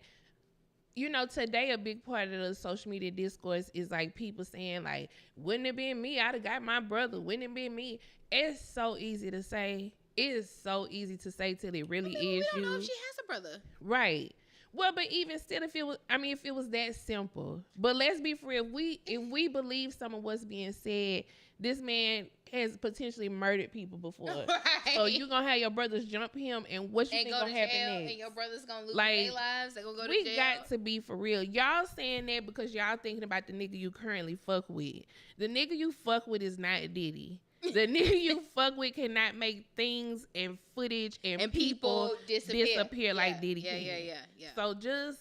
today a big part of the social media discourse is like people saying like, wouldn't it been me? I'd have got my brother. Wouldn't it been me? It's so easy to say. It is so easy to say till it really is you. We don't know if she has a brother. Right. Well, but even still, if it was, I mean, if it was that simple. But let's be for real. If we believe some of what's being said, this man has potentially murdered people before. So Right. you gonna have your brothers jump him, and what you And think go to gonna happen jail, next? and your brother's gonna lose their Like, lives. They gonna go to we jail. got to be for real. Y'all saying that because y'all thinking about the nigga you currently fuck with. The nigga you fuck with is not Diddy. The nigga you fuck with cannot make things and footage and people disappear like Diddy can. Yeah. So just,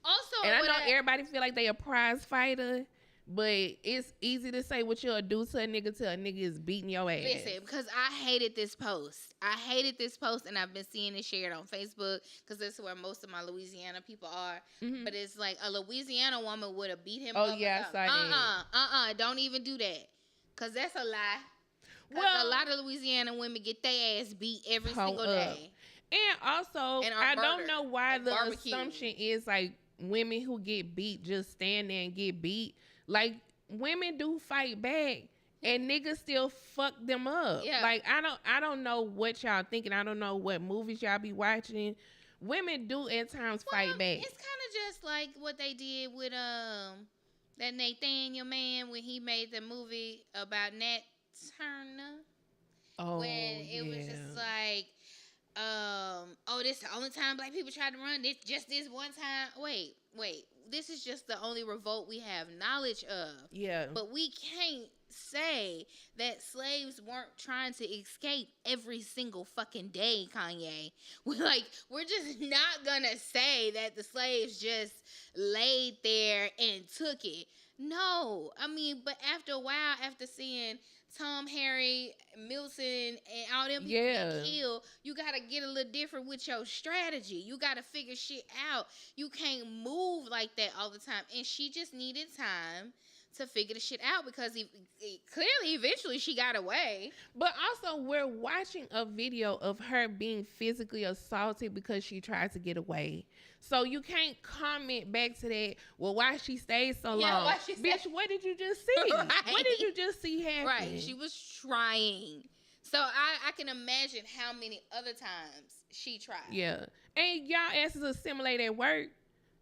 Also, and I know everybody feel like they a prize fighter, but it's easy to say what you'll do to a nigga till a nigga is beating your ass. listen, because I hated this post. And I've been seeing it shared on Facebook because this is where most of my Louisiana people are. Mhm. But it's like a Louisiana woman would have beat him Oh, up. yeah, I saw that. Don't even do that. Because that's a lie. Because Well, a lot of Louisiana women get their ass beat every Hold single up. day. And also, And are I don't murdered know why and the barbecued. assumption is like women who get beat just stand there and get beat. Like, women do fight back, and niggas still fuck them up. Yeah. Like, I don't know what y'all thinking. I don't know what movies y'all be watching. Women do at times fight back. It's kind of just like what they did with that Nathaniel man when he made the movie about Nat Turner. Oh, When it was just like, this is the only time black people tried to run. This one time. Wait. This is just the only revolt we have knowledge of. Yeah. But we can't say that slaves weren't trying to escape every single fucking day, Kanye. We're just not gonna say that the slaves just laid there and took it. No. I mean, but after a while, after seeing Tom, Harry, Milton, and all them people get killed, you gotta get a little different with your strategy. You gotta figure shit out. You can't move like that all the time. And she just needed time to figure the shit out because clearly, eventually, she got away. But also, we're watching a video of her being physically assaulted because she tried to get away. So you can't comment back to that. Well, why she stayed so long? Bitch, what did you just see? Right. What did you just see happen? Right. She was trying. So I can imagine how many other times she tried. Yeah. And y'all asses assimilate at work.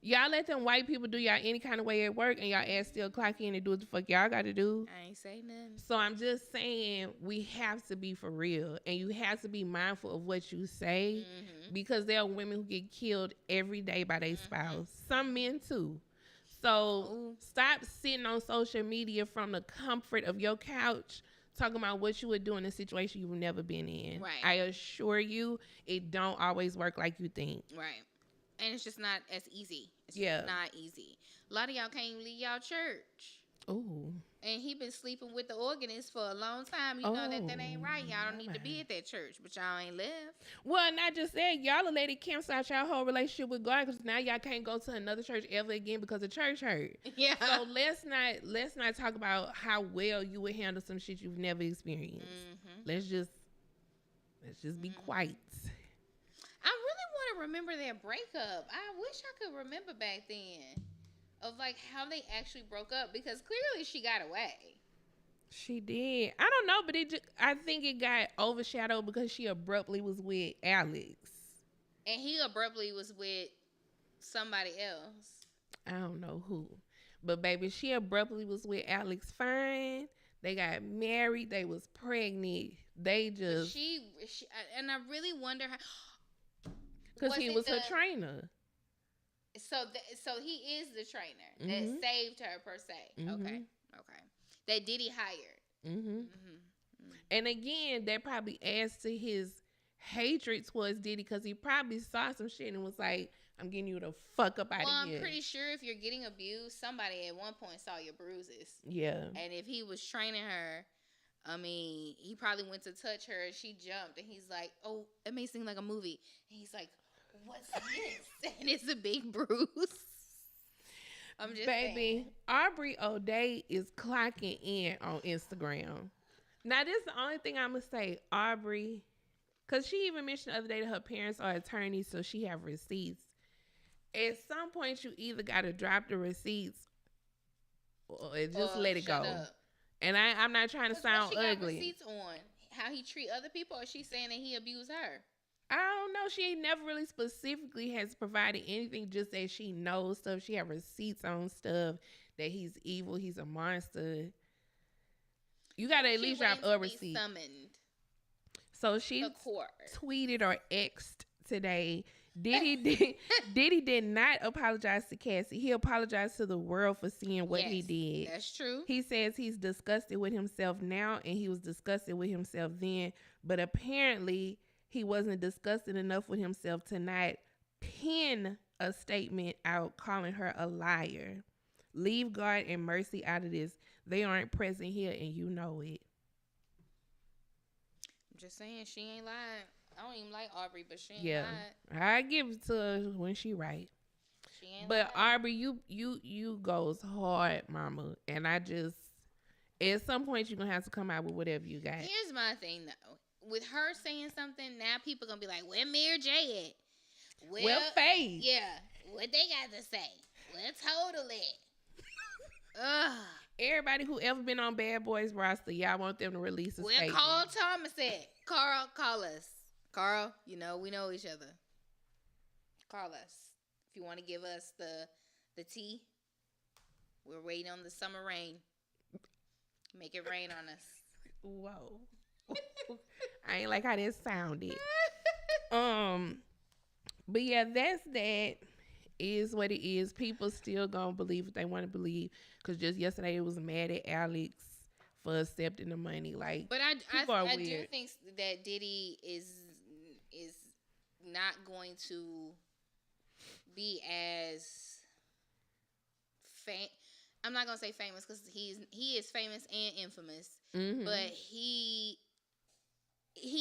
Y'all let them white people do y'all any kind of way at work, and y'all ass still clock in and do what the fuck y'all got to do. I ain't say nothing. So I'm just saying we have to be for real, and you have to be mindful of what you say, because there are women who get killed every day by their spouse. Some men too. So stop sitting on social media from the comfort of your couch talking about what you would do in a situation you've never been in. Right. I assure you, it don't always work like you think. Right. And it's just not as easy. It's Yeah. just not easy. A lot of y'all can't even leave y'all church. Ooh. And he been sleeping with the organist for a long time. You know that ain't right. Y'all don't need to be at that church, but y'all ain't left. Well, and I just said, y'all let it cancel out y'all whole relationship with God, because now y'all can't go to another church ever again because the church hurt. Yeah. So let's not talk about how well you would handle some shit you've never experienced. Let's just be quiet. I really want to remember their breakup. I wish I could remember back then of like how they actually broke up, because clearly she got away. She did. I don't know, but I think it got overshadowed because she abruptly was with Alex. And he abruptly was with somebody else. I don't know who. But baby, she abruptly was with Alex Fine. They got married. They was pregnant. They just... She and I really wonder how... Because he was her trainer. So he is the trainer that saved her, per se. Okay. That Diddy hired. And again, that probably adds to his hatred towards Diddy, because he probably saw some shit and was like, I'm getting you the fuck up out of here. I'm pretty sure if you're getting abused, somebody at one point saw your bruises. Yeah. And if he was training her, I mean, he probably went to touch her and she jumped, and he's like, oh, it may seem like a movie. And he's like, what's this? And it's a big bruise. I'm just saying. Aubrey O'Day is clocking in on Instagram. Now, this is the only thing I'm going to say. Aubrey, because she even mentioned the other day that her parents are attorneys, so she have receipts. At some point, you either got to drop the receipts or just let it go. Up. And I'm not trying to sound what she ugly. Got receipts on how he treat other people, or she saying that he abused her? I don't know. She ain't never really specifically has provided anything. Just that she knows stuff. She have receipts on stuff that he's evil. He's a monster. You gotta at She least drop waiting a to be receipt. summoned So she to court. tweeted or X'd today. Diddy did not apologize to Cassie. He apologized to the world for seeing what he Yes, did. that's true. He says he's disgusted with himself now, and he was disgusted with himself then. But apparently, he wasn't disgusted enough with himself to not pen a statement out calling her a liar. Leave God and Mercy out of this. They aren't present here, and you know it. I'm just saying she ain't lied. I don't even like Aubrey, but she ain't Yeah, lied. I give it to her when she right. She ain't But lied. Aubrey, you goes hard, mama. And I just at some point you're gonna have to come out with whatever you got. Here's my thing though. With her saying something, now people gonna be like, "Where Mary J at?" Well, Faith. Yeah. What they got to say? Well, totally. Ugh. Everybody who ever been on Bad Boys roster, y'all want them to release a Where statement. Carl Thomas at? Carl, call us. Carl, you know we know each other. Call us if you want to give us the tea. We're waiting on the summer rain. Make it rain on us. Whoa. I ain't like how that sounded. But yeah, that is what it is. People still gonna believe what they want to believe. Cause just yesterday it was mad at Alex for accepting the money. Like, but people are I do weird. think that Diddy is not going to be as I'm not gonna say famous because he is famous and infamous, Mm-hmm. but he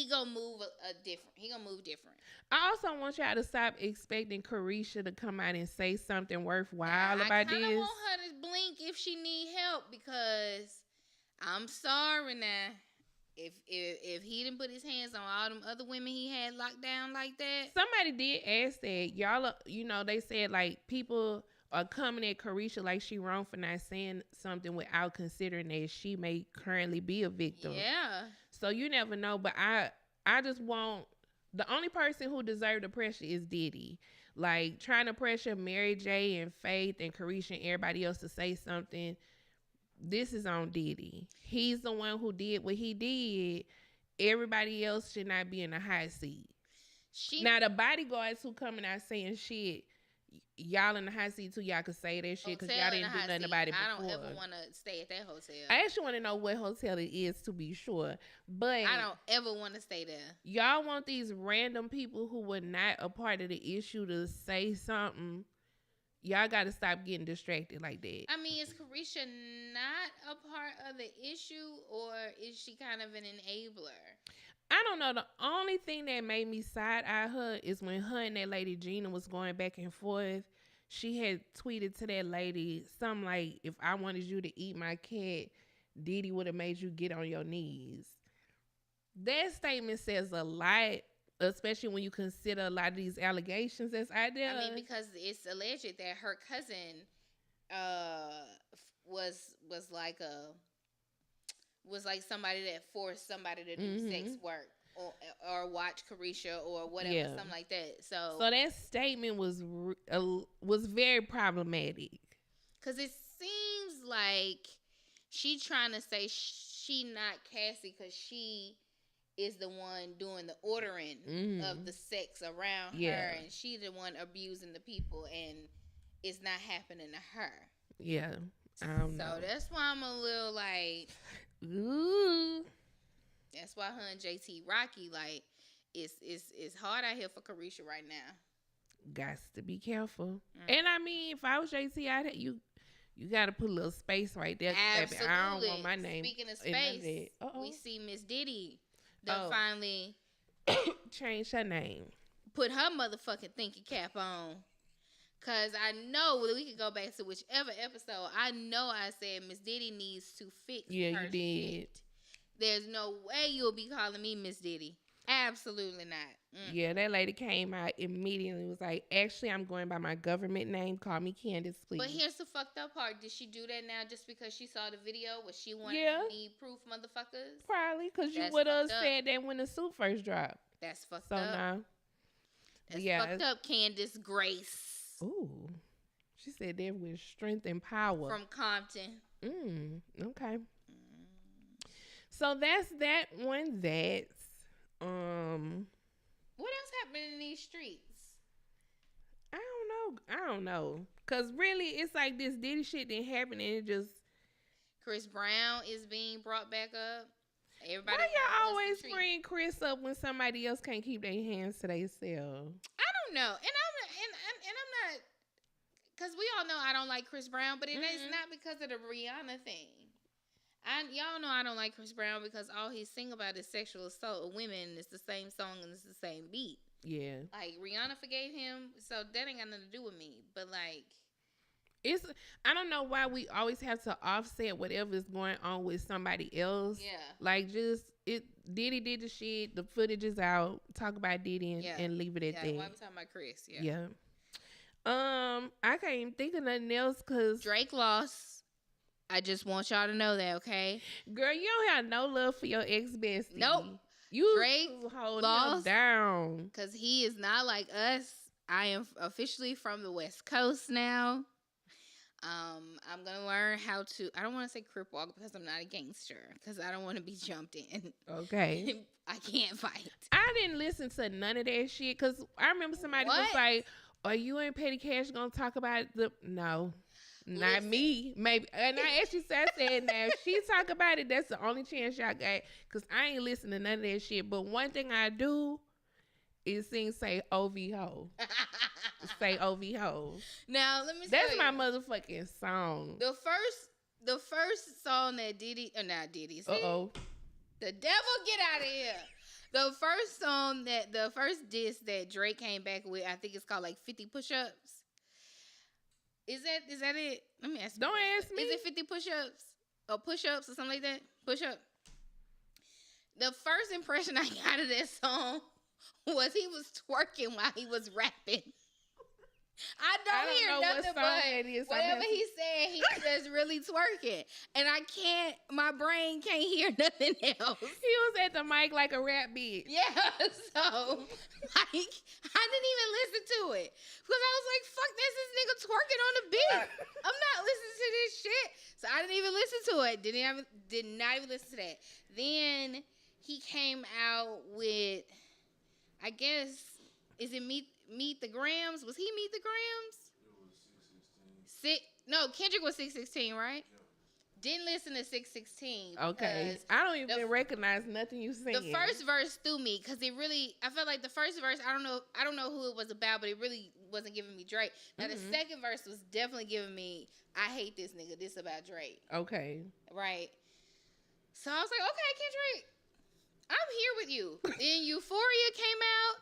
gonna move different. He gonna move different. I also want y'all to stop expecting Carisha to come out and say something worthwhile about this. I kind of want her to blink if she need help because I'm sorry now. If he didn't put his hands on all them other women he had locked down like that. Somebody did ask that. Y'all, they said like people are coming at Carisha like she wrong for not saying something without considering that she may currently be a victim. Yeah. So you never know. But I just want, the only person who deserved the pressure is Diddy. Like trying to pressure Mary J and Faith and Carisha and everybody else to say something. This is on Diddy. He's the one who did what he did. Everybody else should not be in a hot seat. Now the bodyguards who coming out saying shit, y'all in the hot seat too. Y'all could say that shit because y'all didn't do nothing about it before. I don't ever want to stay at that hotel. I actually want to know what hotel it is to be sure. But I don't ever want to stay there. Y'all want these random people who were not a part of the issue to say something. Y'all got to stop getting distracted like that. I mean, is Carisha not a part of the issue, or is she kind of an enabler? I don't know. The only thing that made me side-eye her is when her and that lady Gina was going back and forth. She had tweeted to that lady something like, if I wanted you to eat my cat, Diddy would have made you get on your knees. That statement says a lot, especially when you consider a lot of these allegations that's out there. I mean, because it's alleged that her cousin was like somebody that forced somebody to do sex work or watch Carisha or whatever, something like that. So that statement was very problematic. Because it seems like she trying to say she not Cassie because she is the one doing the ordering of the sex around her, and she the one abusing the people, and it's not happening to her. Yeah, I don't know. So that's why I'm a little like, ooh. That's why her and JT Rocky, like, it's hard out here for Carisha right now. Got to be careful. And I mean, if I was JT, you got to put a little space right there. Absolutely. I don't want my name. Speaking of space, we see Miss Diddy finally change her name. Put her motherfucking thinking cap on. Because I know we could go back to whichever episode. I know I said Miss Diddy needs to fix her you did. shit. There's no way you'll be calling me Miss Diddy. Absolutely not. Yeah, that lady came out immediately and was like, actually, I'm going by my government name. Call me Candace, please. But here's the fucked up part. Did she do that now just because she saw the video? Was she wanting to need proof, motherfuckers? Probably, because you would have said that when the suit first dropped. That's fucked up. So now, That's Yeah. fucked up, Candace Grace. Ooh. She said that with strength and power. From Compton. Okay. So that's that one. What else happened in these streets? I don't know. Cause really, it's like this Diddy shit didn't happen, and it just. Chris Brown is being brought back up. Everybody. Why y'all always bring Chris up when somebody else can't keep their hands to themselves? I don't know, and I'm not, because we all know I don't like Chris Brown, but it is not because of the Rihanna thing. Y'all know I don't like Chris Brown because all he sing about is sexual assault of women. It's the same song and it's the same beat. Yeah. Like, Rihanna forgave him, so that ain't got nothing to do with me. But, like... I don't know why we always have to offset whatever's going on with somebody else. Yeah. Like, Diddy did the shit, the footage is out, talk about Diddy and leave it at that. Why we talking about Chris? Yeah. I can't even think of nothing else because... Drake lost. I just want y'all to know that, okay? Girl, you don't have no love for your ex-bestie. Nope. Drake hold him down. Because he is not like us. I am officially from the West Coast now. I'm going to learn how to... I don't want to say crip walk because I'm not a gangster. Because I don't want to be jumped in. Okay. I can't fight. I didn't listen to none of that shit because I remember somebody was like, are you and Petty Cash going to talk about the... No. Not me, maybe. And I actually said, now, if she talk about it, that's the only chance y'all got. Because I ain't listening to none of that shit. But one thing I do is say OV ho. Say OV ho. Now, let me That's my motherfucking song. The first song that Diddy, not Diddy. Uh-oh. The devil, get out of here. The first diss that Drake came back with, I think it's called like 50 Push-Ups. Is that it? Let me ask you. Don't ask me. Is it 50 push-ups or push-ups or something like that? Push-up. The first impression I got of that song was he was twerking while he was rapping. I don't hear nothing but whatever he said, he was really twerking. And my brain can't hear nothing else. He was at the mic like a rap bitch. Yeah, so, like, I didn't even listen to it. Because I was like, fuck, that's this nigga twerking on the beat. I'm not listening to this shit. So I didn't even listen to it. Did not even listen to that. Then he came out with, I guess, is it Meet the Grams? Was he Meet the Grams? It was 616. Kendrick was 616, right? Yeah. Didn't listen to 616. Okay. I don't even recognize nothing you saying. The first verse threw me because I felt like the first verse, I don't know who it was about, but it really wasn't giving me Drake. Now the second verse was definitely giving me, I hate this nigga, this about Drake. Okay. Right. So I was like, okay, Kendrick, I'm here with you. Then Euphoria came out.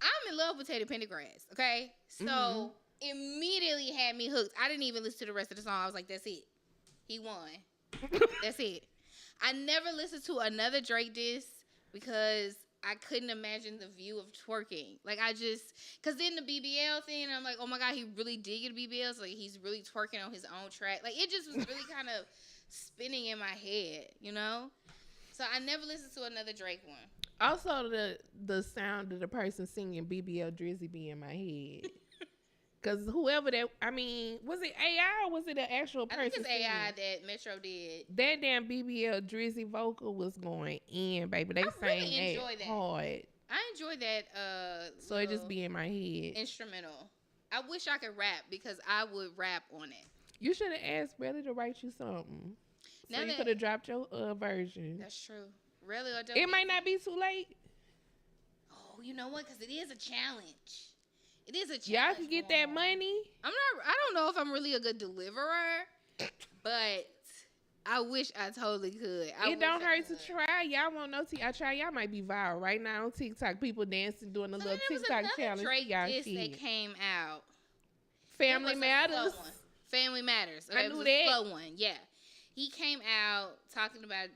I'm in love with Teddy Pendergrass, okay? So immediately had me hooked. I didn't even listen to the rest of the song. I was like, that's it. He won. That's it. I never listened to another Drake diss because I couldn't imagine the view of twerking. Like, because then the BBL thing, I'm like, oh my God, he really did get a BBL. So, like, he's really twerking on his own track. Like, it just was really kind of spinning in my head, you know? So, I never listened to another Drake one. Also, the sound of the person singing BBL Drizzy be in my head. Because whoever that, was it AI or was it an actual person? I think it's AI that Metro did. That damn BBL Drizzy vocal was going in, baby. They sang really that hard. I enjoy that. So it just be in my head. Instrumental. I wish I could rap because I would rap on it. You should have asked Relly to write you something. So you could have dropped your version. That's true. Really, or it might not be too late. Oh, you know what? Because it is a challenge. It is a challenge. Y'all can get that money. I don't know if I'm really a good deliverer, but I wish I totally could. It don't hurt to try. Y'all won't know till I try. Y'all might be viral right now on TikTok. People dancing, doing a little TikTok challenge. Drake y'all diss that came out. Family Matters. Family Matters. I knew that. Slow one. Yeah. He came out talking about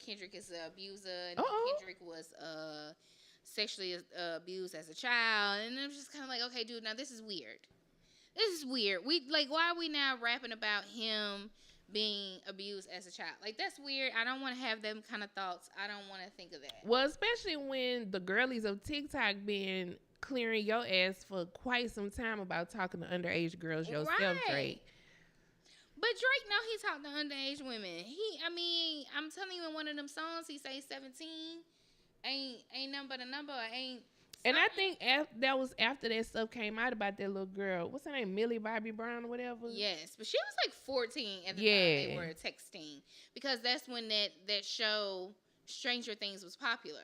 Kendrick is an abuser, and Kendrick was sexually abused as a child, and I'm just kind of like, okay, dude, now this is weird. Why are we now rapping about him being abused as a child? Like, that's weird. I don't want to have them kind of thoughts. I don't want to think of that. Well, especially when the girlies of TikTok been clearing your ass for quite some time about talking to underage girls yourself, Right. Drake. But Drake, now he talking to underage women. I'm telling you, in one of them songs, he say 17 ain't nothing but a number. Ain't. And I think that was after that stuff came out about that little girl. What's her name? Millie Bobby Brown or whatever? Yes, but she was like 14 at the time they were texting. Because that's when that show, Stranger Things, was popular.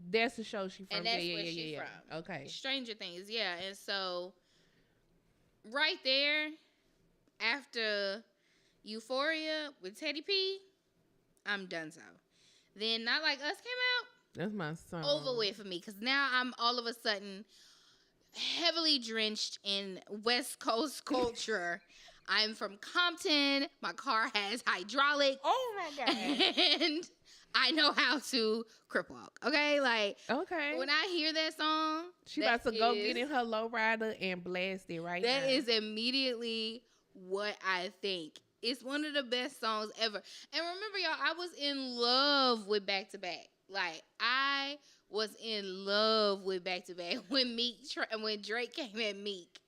That's the show she from. And that's where she from. Okay. Stranger Things, yeah. And so, right there, after Euphoria with Teddy P, I'm done so. Then Not Like Us came out. That's my song. Over with for me, because now I'm all of a sudden heavily drenched in West Coast culture. I'm from Compton. My car has hydraulic. Oh my God. And I know how to crip walk. Okay? Like, okay. When I hear that song, she about to go get in her lowrider and blast it right now. That is immediately what I think. It's one of the best songs ever. And remember, y'all, I was in love with Back to Back. Like, I was in love with Back to Back when Drake came at Meek.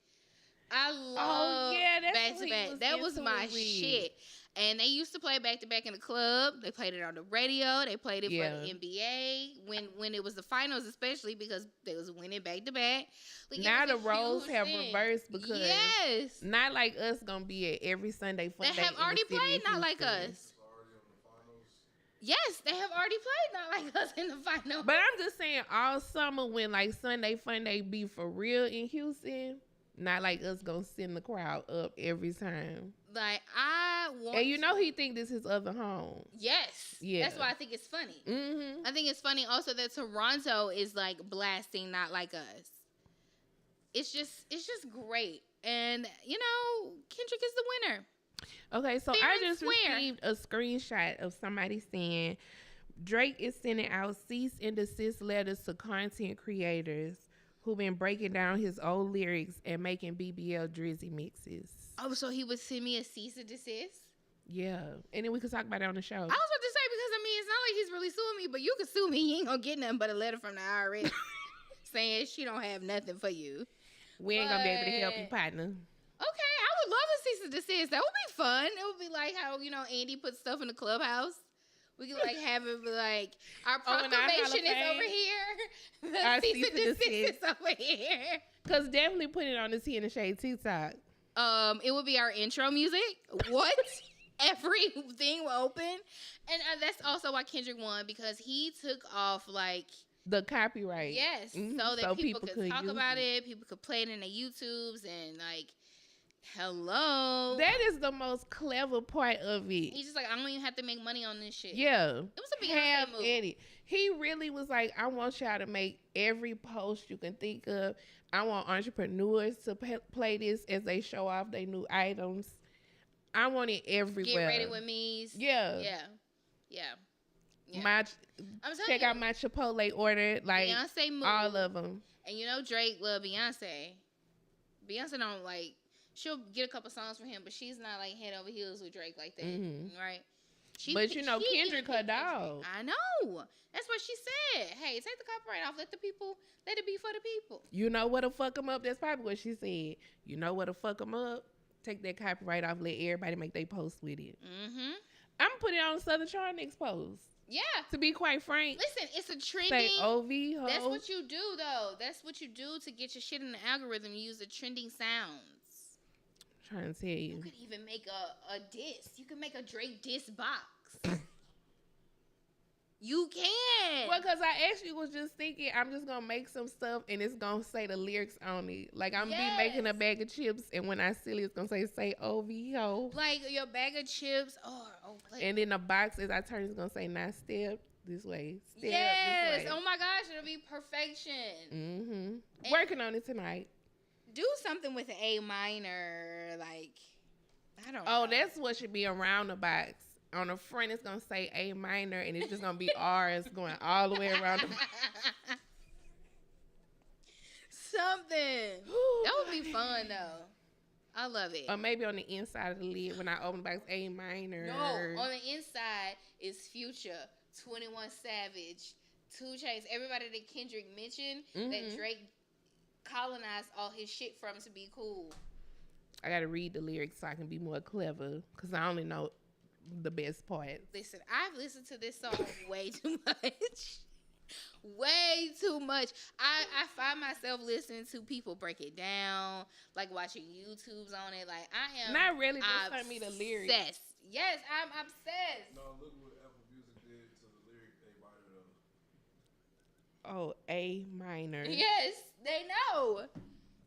I love Back to Back. That was my shit. And they used to play Back to Back in the club. They played it on the radio. They played it for the NBA when it was the finals, especially because they was winning back to back. Like, now the roles have reversed because Not Like Us gonna be at every Sunday fun day. They have already played Not Like Us. Yes, they have already played Not Like Us in the final. But I'm just saying, all summer when like Sunday Fun Day be for real in Houston, Not Like Us gonna send the crowd up every time. Like, I want. And you know he think this is his other home. Yes. Yeah. That's why I think it's funny. Mm-hmm. I think it's funny also that Toronto is like blasting Not Like Us. It's just great. And you know, Kendrick is the winner. Okay, so I just received a screenshot of somebody saying Drake is sending out cease and desist letters to content creators who been breaking down his old lyrics and making BBL Drizzy mixes. Oh, so he would send me a cease and desist? Yeah, and then we could talk about it on the show. I was about to say, because I mean, it's not like he's really suing me, but you can sue me. He ain't gonna get nothing but a letter from the IRS saying she don't have nothing for you. We ain't gonna be able to help you, partner. Okay, I would love a cease and desist. That would be fun. It would be like how, you know, Andy puts stuff in the clubhouse. We could like have it be like, our proclamation is over here. The cease and desist is over here. Cause definitely put it on the Tea in the Shade TikTok. It would be our intro music. What? Everything will open. And that's also why Kendrick won, because he took off like the copyright. Yes. Mm-hmm. So that people could talk about it. People could play it in their YouTubes and like, hello. That is the most clever part of it. He's just like, I don't even have to make money on this shit. Yeah. It was a Beyonce move. Edit. He really was like, I want y'all to make every post you can think of. I want entrepreneurs to play this as they show off their new items. I want it everywhere. Get ready with me. Yeah. Yeah. Yeah. Check out my Chipotle order. Like, Beyonce move. All of them. And you know Drake love Beyonce. Beyonce don't like, she'll get a couple songs from him, but she's not like head over heels with Drake like that. Mm-hmm. Right? But you know, Kendrick her dog. I know. That's what she said. Hey, take the copyright off. Let it be for the people. You know what'll fuck them up? That's probably what she said. You know what'll fuck them up? Take that copyright off. Let everybody make their post with it. Mm-hmm. I'm going to put it on Southern Charm next post. Yeah. To be quite frank. Listen, it's a trending. Say OV, ho. That's what you do, though. That's what you do to get your shit in the algorithm. You use the trending sounds. I'm trying to tell you. You could even make a diss. You can make a Drake diss box. You can. Well, because I actually was just thinking, I'm just going to make some stuff and it's going to say the lyrics on it. Like, I'm going to be making a bag of chips and when I seal it, it's going to say OV, ho. Like, your bag of chips. And then the box, as I turn, it's going to say, not step this way. Step yes. this way. Oh, my gosh. It'll be perfection. Mm-hmm. Working on it tonight. Do something with an A minor. Like, I don't know. Oh, that's what should be around the box. On the front, it's going to say A minor, and it's just going to be R's going all the way around the box. Something. That would be fun, though. I love it. Or maybe on the inside of the lid, when I open the box, A minor. No, on the inside is Future, 21 Savage, 2 Chainz, everybody that Kendrick mentioned that Mhm. Drake colonized all his shit from to be cool. I gotta read the lyrics so I can be more clever because I only know the best parts. Listen, I've listened to this song way too much. Way too much. I find myself listening to people break it down, like watching YouTubes on it. Like I am Not really, just send me the lyrics. obsessed. Yes, I'm obsessed. No, look what Apple Music did to the lyric they bought it of. Oh, A minor. Yes, they know.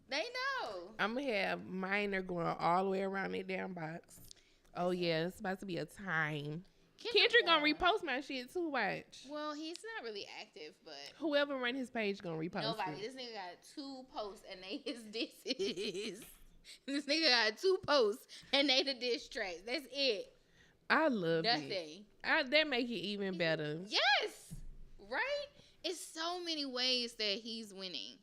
They know. I'm gonna have minor going all the way around that damn box. Oh yeah, it's about to be a time. Kendrick gonna repost my shit too. Watch. Well, he's not really active, but Whoever run his page gonna repost nobody. it. This nigga got 2 posts and they his disses. This nigga got 2 posts and they the diss tracks. That's it. I love Nothing. it. That make it even better. Yes. Right? It's so many ways that he's winning.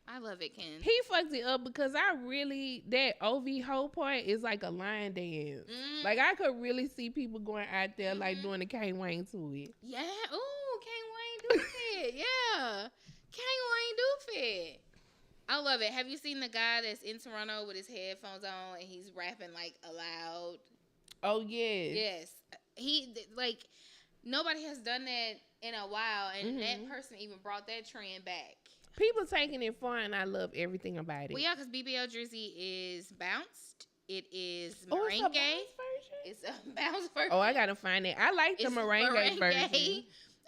I love it, Ken. He fucked it up because that OV whole part is like a line dance. Like I could really see people going out there like doing the K Wayne to it. Yeah. Ooh, Kane Wayne do fit. Yeah. Kane Wayne do fit. I love it. Have you seen the guy that's in Toronto with his headphones on and he's rapping like aloud? Oh yes. Yes. He like nobody has done that in a while, and that person even brought that trend back. People taking it far, and I love everything about it. Well, yeah, because BBL Drizzy is bounced. It is merengue. Oh, it's a bounce version? It's a bounce version. Oh, I gotta find it. I like the merengue version.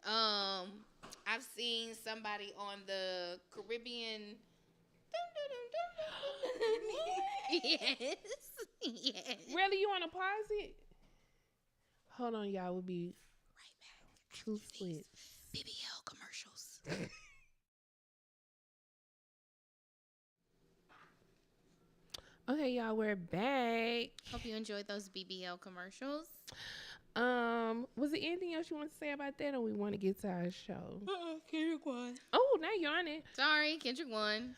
I've seen somebody on the Caribbean. Yes. Yes. Really, you want to pause it? Hold on, y'all. We'll be Right back. two splits. BBL commercials. Okay, y'all, we're back. Hope you enjoyed those BBL commercials. Was there anything else you want to say about that, or we want to get to our show? Kendrick won. Oh, now you're on it. Sorry, Kendrick won.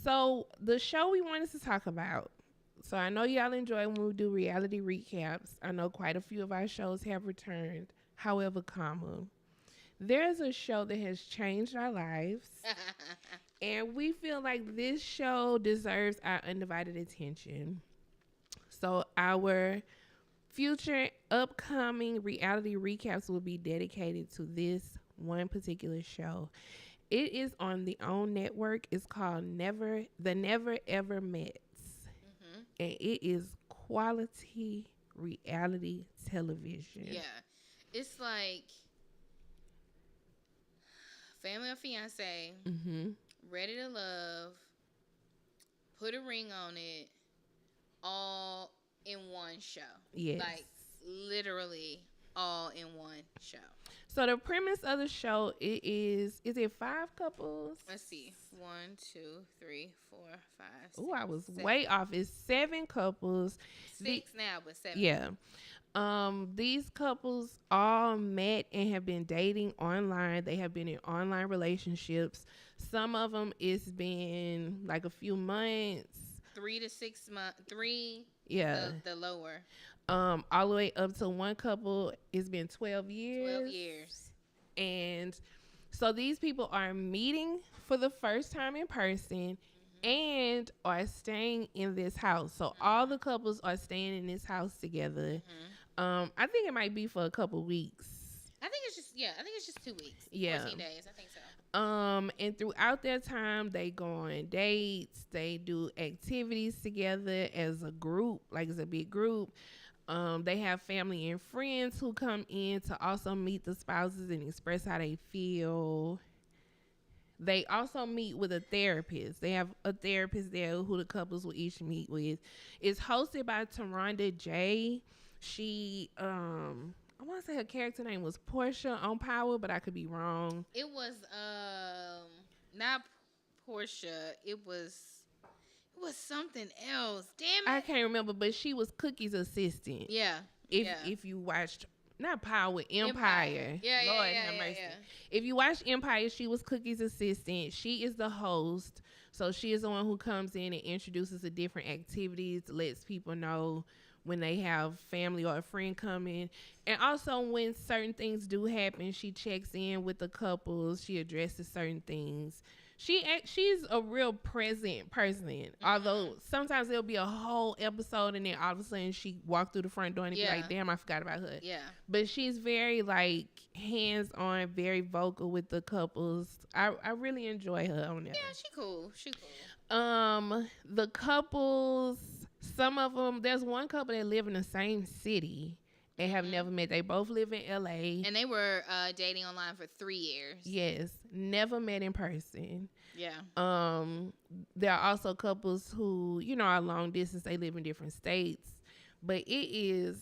So the show we wanted to talk about. So I know y'all enjoy when we do reality recaps. I know quite a few of our shows have returned. However, there's a show that has changed our lives. And we feel like this show deserves our undivided attention. So our future upcoming reality recaps will be dedicated to this one particular show. It is on the OWN network. It's called The Never Ever Mets. And it is quality reality television. Yeah. It's like Family or Fiance, Ready to Love, Put a Ring on It, all in one show. Yes. Like literally all in one show. So the premise of the show is it 5 couples? Let's see. 1, 2, 3, 4, 5, 6. Oh, I was 7. way off. It's 7 couples. 6 now, but 7. Yeah. These couples all met and have been dating online. They have been in online relationships. Some of them it's been like a few months. 3 to 6 months. 3. Yeah. The lower. All the way up to one couple, it's been 12 years. 12 years. And so these people are meeting for the first time in person and are staying in this house. So all the couples are staying in this house together. I think it might be for a couple weeks. I think it's just 2 weeks. Yeah. 14 days. I think so. And throughout their time, they go on dates. They do activities together as a group, like as a big group. They have family and friends who come in to also meet the spouses and express how they feel. They also meet with a therapist. They have a therapist there who the couples will each meet with. It's hosted by Taronda J. She, I want to say her character name was Portia on Power, but I could be wrong. It was not Portia. It was something else. Damn it. I can't remember, but she was Cookie's assistant. Yeah. If you watched not Power, Empire. Yeah, Lord have mercy. Yeah. If you watch Empire, she was Cookie's assistant. She is the host. So she is the one who comes in and introduces the different activities, lets people know when they have family or a friend coming. And also when certain things do happen, she checks in with the couples. She addresses certain things. She's a real present person. Although sometimes it'll be a whole episode and then all of a sudden she walked through the front door and be like, damn, I forgot about her. Yeah. But she's very like hands on, very vocal with the couples. I really enjoy her on that. Yeah, she cool. The couples, some of them, there's one couple that live in the same city and have never met. They both live in LA. And they were dating online for 3 years. Yes, never met in person. Yeah. There are also couples who, are long distance. They live in different states. But it is,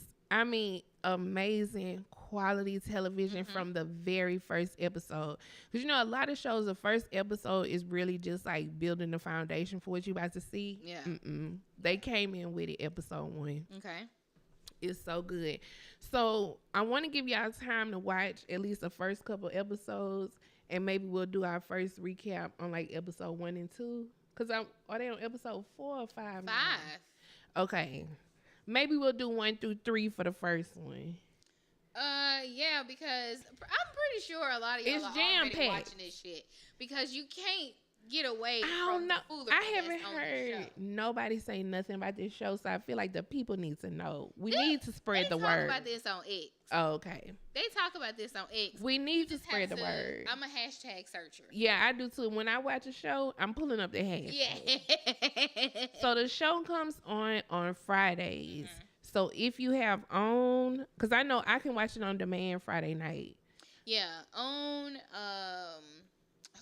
amazing quality television from the very first episode. Because, a lot of shows, the first episode is really just like building the foundation for what you're about to see. Yeah. They came in with it episode 1. Okay. It's so good. So I want to give y'all time to watch at least the first couple episodes, and maybe we'll do our first recap on like episode 1 and 2. Because are they on episode 4 or 5? 5. Okay. Maybe we'll do 1 through 3 for the first one. Yeah, because I'm pretty sure a lot of y'all are already watching this shit because you can't get away from the foolery. I haven't heard nobody say nothing about this show, so I feel like the people need to know. We need to spread the word. They talk about this on X. Oh, okay. They talk about this on X. We need to spread the word. I'm a hashtag searcher. Yeah, I do too. When I watch a show, I'm pulling up the hashtag. Yeah. So the show comes on Fridays. So if you have OWN, because I know I can watch it on demand Friday night. Yeah, OWN,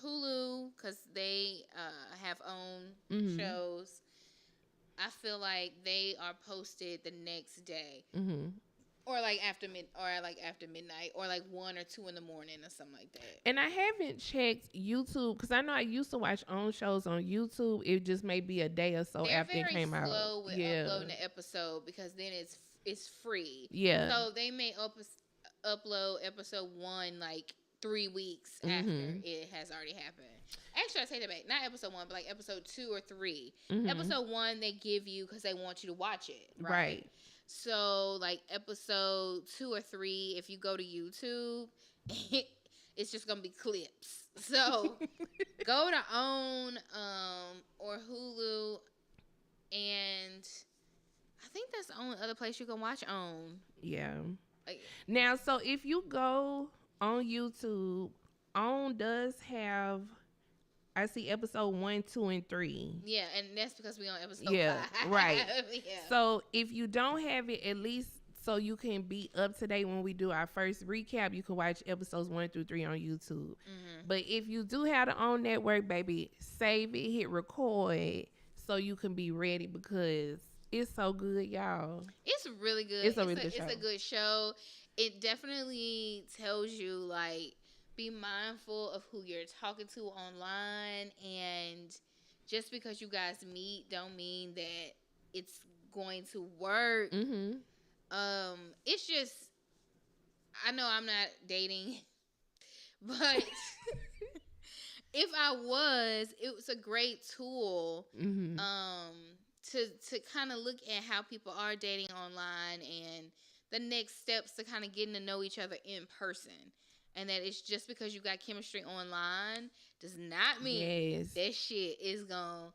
Hulu, because they have OWN shows. I feel like they are posted the next day, or like after midnight, or like 1 or 2 in the morning, or something like that. And I haven't checked YouTube because I know I used to watch OWN shows on YouTube. It just may be a day or so after it came out. They're very slow with uploading the episode because then it's free. Yeah. So they may upload episode 1 like 3 weeks after it has already happened. Actually, I take that back. Not episode 1, but like episode 2 or 3. Episode 1 they give you because they want you to watch it. Right. So like episode 2 or 3, if you go to YouTube, it's just gonna be clips. So go to OWN or Hulu, and I think that's the only other place you can watch OWN. Yeah. Now, so if you go on YouTube, OWN does have, I see episode 1, 2, and 3. Yeah, and that's because we on episode 5. Right. Yeah. So if you don't have it, at least so you can be up to date when we do our first recap, you can watch episodes 1 through 3 on YouTube. But if you do have the OWN network, baby, save it, hit record, so you can be ready because it's so good, y'all. It's really good. It's a really good show. It's a good show. It definitely tells you, like, be mindful of who you're talking to online, and just because you guys meet don't mean that it's going to work. It's just, I know I'm not dating, but if I was, it was a great tool to kind of look at how people are dating online and the next steps to kind of getting to know each other in person. And that it's just because you got chemistry online does not mean that shit is gonna.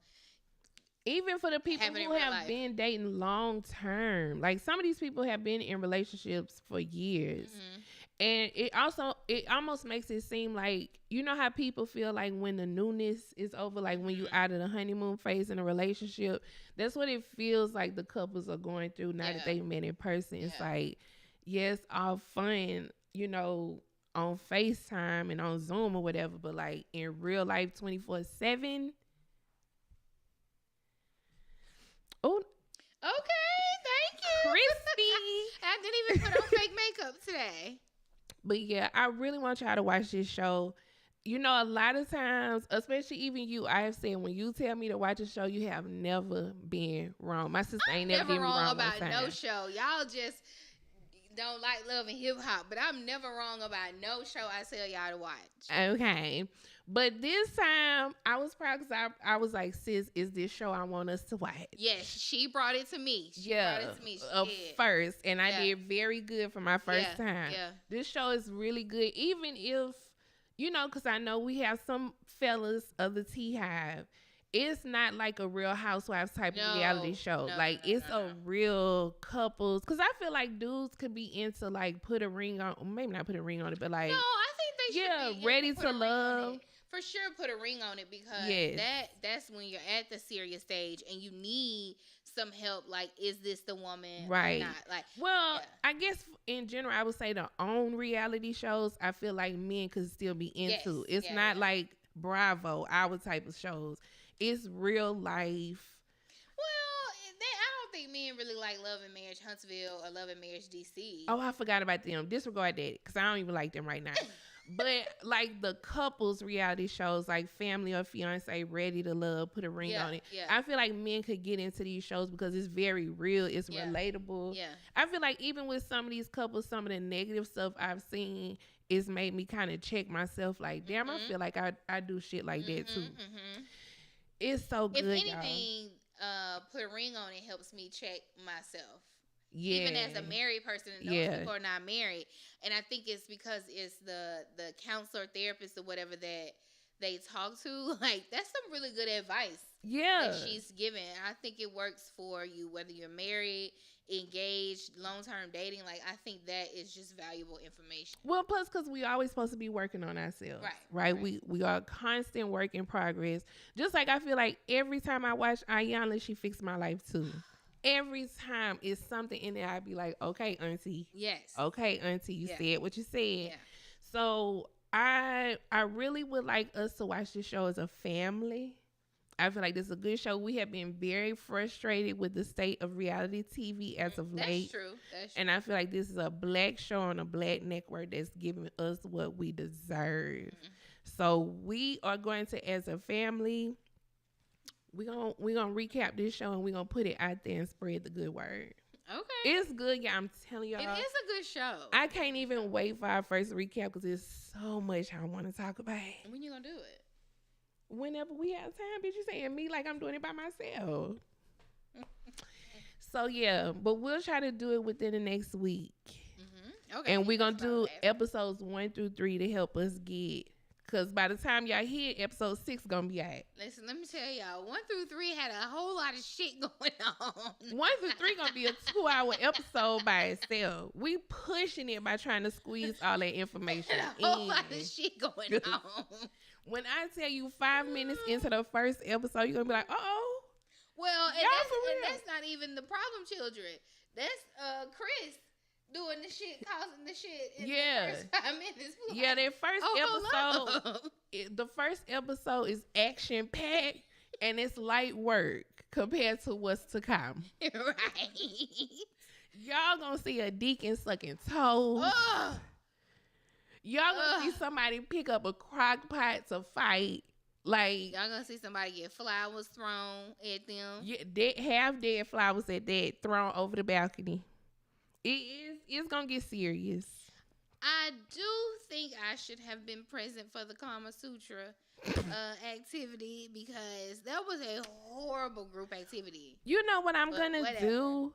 Even for the people who have been dating long term, like some of these people have been in relationships for years, and it almost makes it seem like, you know how people feel like when the newness is over, like when you out of the honeymoon phase in a relationship, that's what it feels like the couples are going through now that they met in person. It's like, yes, all fun, on FaceTime and on Zoom or whatever, but like in real life 24/7. Oh, okay, thank you. Crispy. I didn't even put on fake makeup today. But yeah, I really want y'all to watch this show. A lot of times, especially even you, I have said when you tell me to watch a show, you have never been wrong. My sister ain't never been wrong about no show. Y'all just don't like Love and Hip Hop, but I'm never wrong about no show I tell y'all to watch. Okay. But this time, I was proud because I was like, sis, is this show I want us to watch? Yes, she brought it to me. She brought it to me. She did. First. And I did very good for my first time. Yeah. This show is really good. Even if, because I know we have some fellas of the T Hive. It's not like a Real Housewives type of reality show. It's a real couples. Because I feel like dudes could be into, like, put a ring on. Maybe not put a ring on it, but, like. No, I think they should be ready to love. For sure, put a ring on it because that's when you're at the serious stage and you need some help. Like, is this the woman or not? Like, I guess in general, I would say the own reality shows, I feel like men could still be into. It's not like Bravo, our type of shows. It's real life. Well, I don't think men really like Love and Marriage Huntsville or Love and Marriage DC. Oh, I forgot about them. Disregard that because I don't even like them right now. But like the couples reality shows, like Family or Fiance, Ready to Love, put a ring on it. Yeah. I feel like men could get into these shows because it's very real. It's relatable. Yeah. I feel like even with some of these couples, some of the negative stuff I've seen, it's made me kind of check myself. Like, damn, I feel like I do shit like that too. It's so good. If anything, put a ring on it helps me check myself. Yeah. Even as a married person, and those people are not married. And I think it's because it's the counselor, therapist, or whatever that they talk to. Like, that's some really good advice. Yeah. That she's giving. I think it works for you, whether you're married, engaged, long-term dating. Like, I think that is just valuable information. Well, plus because we always supposed to be working on ourselves. Right. We are a constant work in progress. Just like I feel like every time I watch Ayanna, she fixed my life too. Every time it's something in there, I'd be like, okay, auntie. Yes. Okay, auntie, you said what you said. Yeah. So I really would like us to watch this show as a family. I feel like this is a good show. We have been very frustrated with the state of reality TV as of late. That's true. And I feel like this is a black show on a black network that's giving us what we deserve. So we are going to, as a family, we're gonna recap this show and we're gonna put it out there and spread the good word. Okay. It's good, yeah. I'm telling y'all. It is a good show. I can't even wait for our first recap because there's so much I want to talk about. When you gonna do it? Whenever we have time, bitch. You saying me like I'm doing it by myself. So yeah, but we'll try to do it within the next week. Okay. And we're gonna do episodes 1 through 3 to help us get. Because by the time y'all hear episode 6 gonna be out. Listen, let me tell y'all, 1 through 3 had a whole lot of shit going on. 1 through 3 gonna be a 2-hour episode by itself. We pushing it by trying to squeeze all that information a whole lot of shit going on. When I tell you 5 minutes into the first episode, you're gonna be like, uh-oh. Well, and that's not even the problem, children. That's Chris doing the shit, causing the shit in the first 5 minutes. Yeah, that first episode, the first episode is action-packed, and it's light work compared to what's to come. Right. Y'all gonna see a deacon sucking toes. Y'all gonna see somebody pick up a crock pot to fight. Like, y'all gonna see somebody get flowers thrown at them. Yeah, half dead flowers at that thrown over the balcony. It's gonna get serious. I do think I should have been present for the Kama Sutra activity because that was a horrible group activity. You know what I'm gonna do?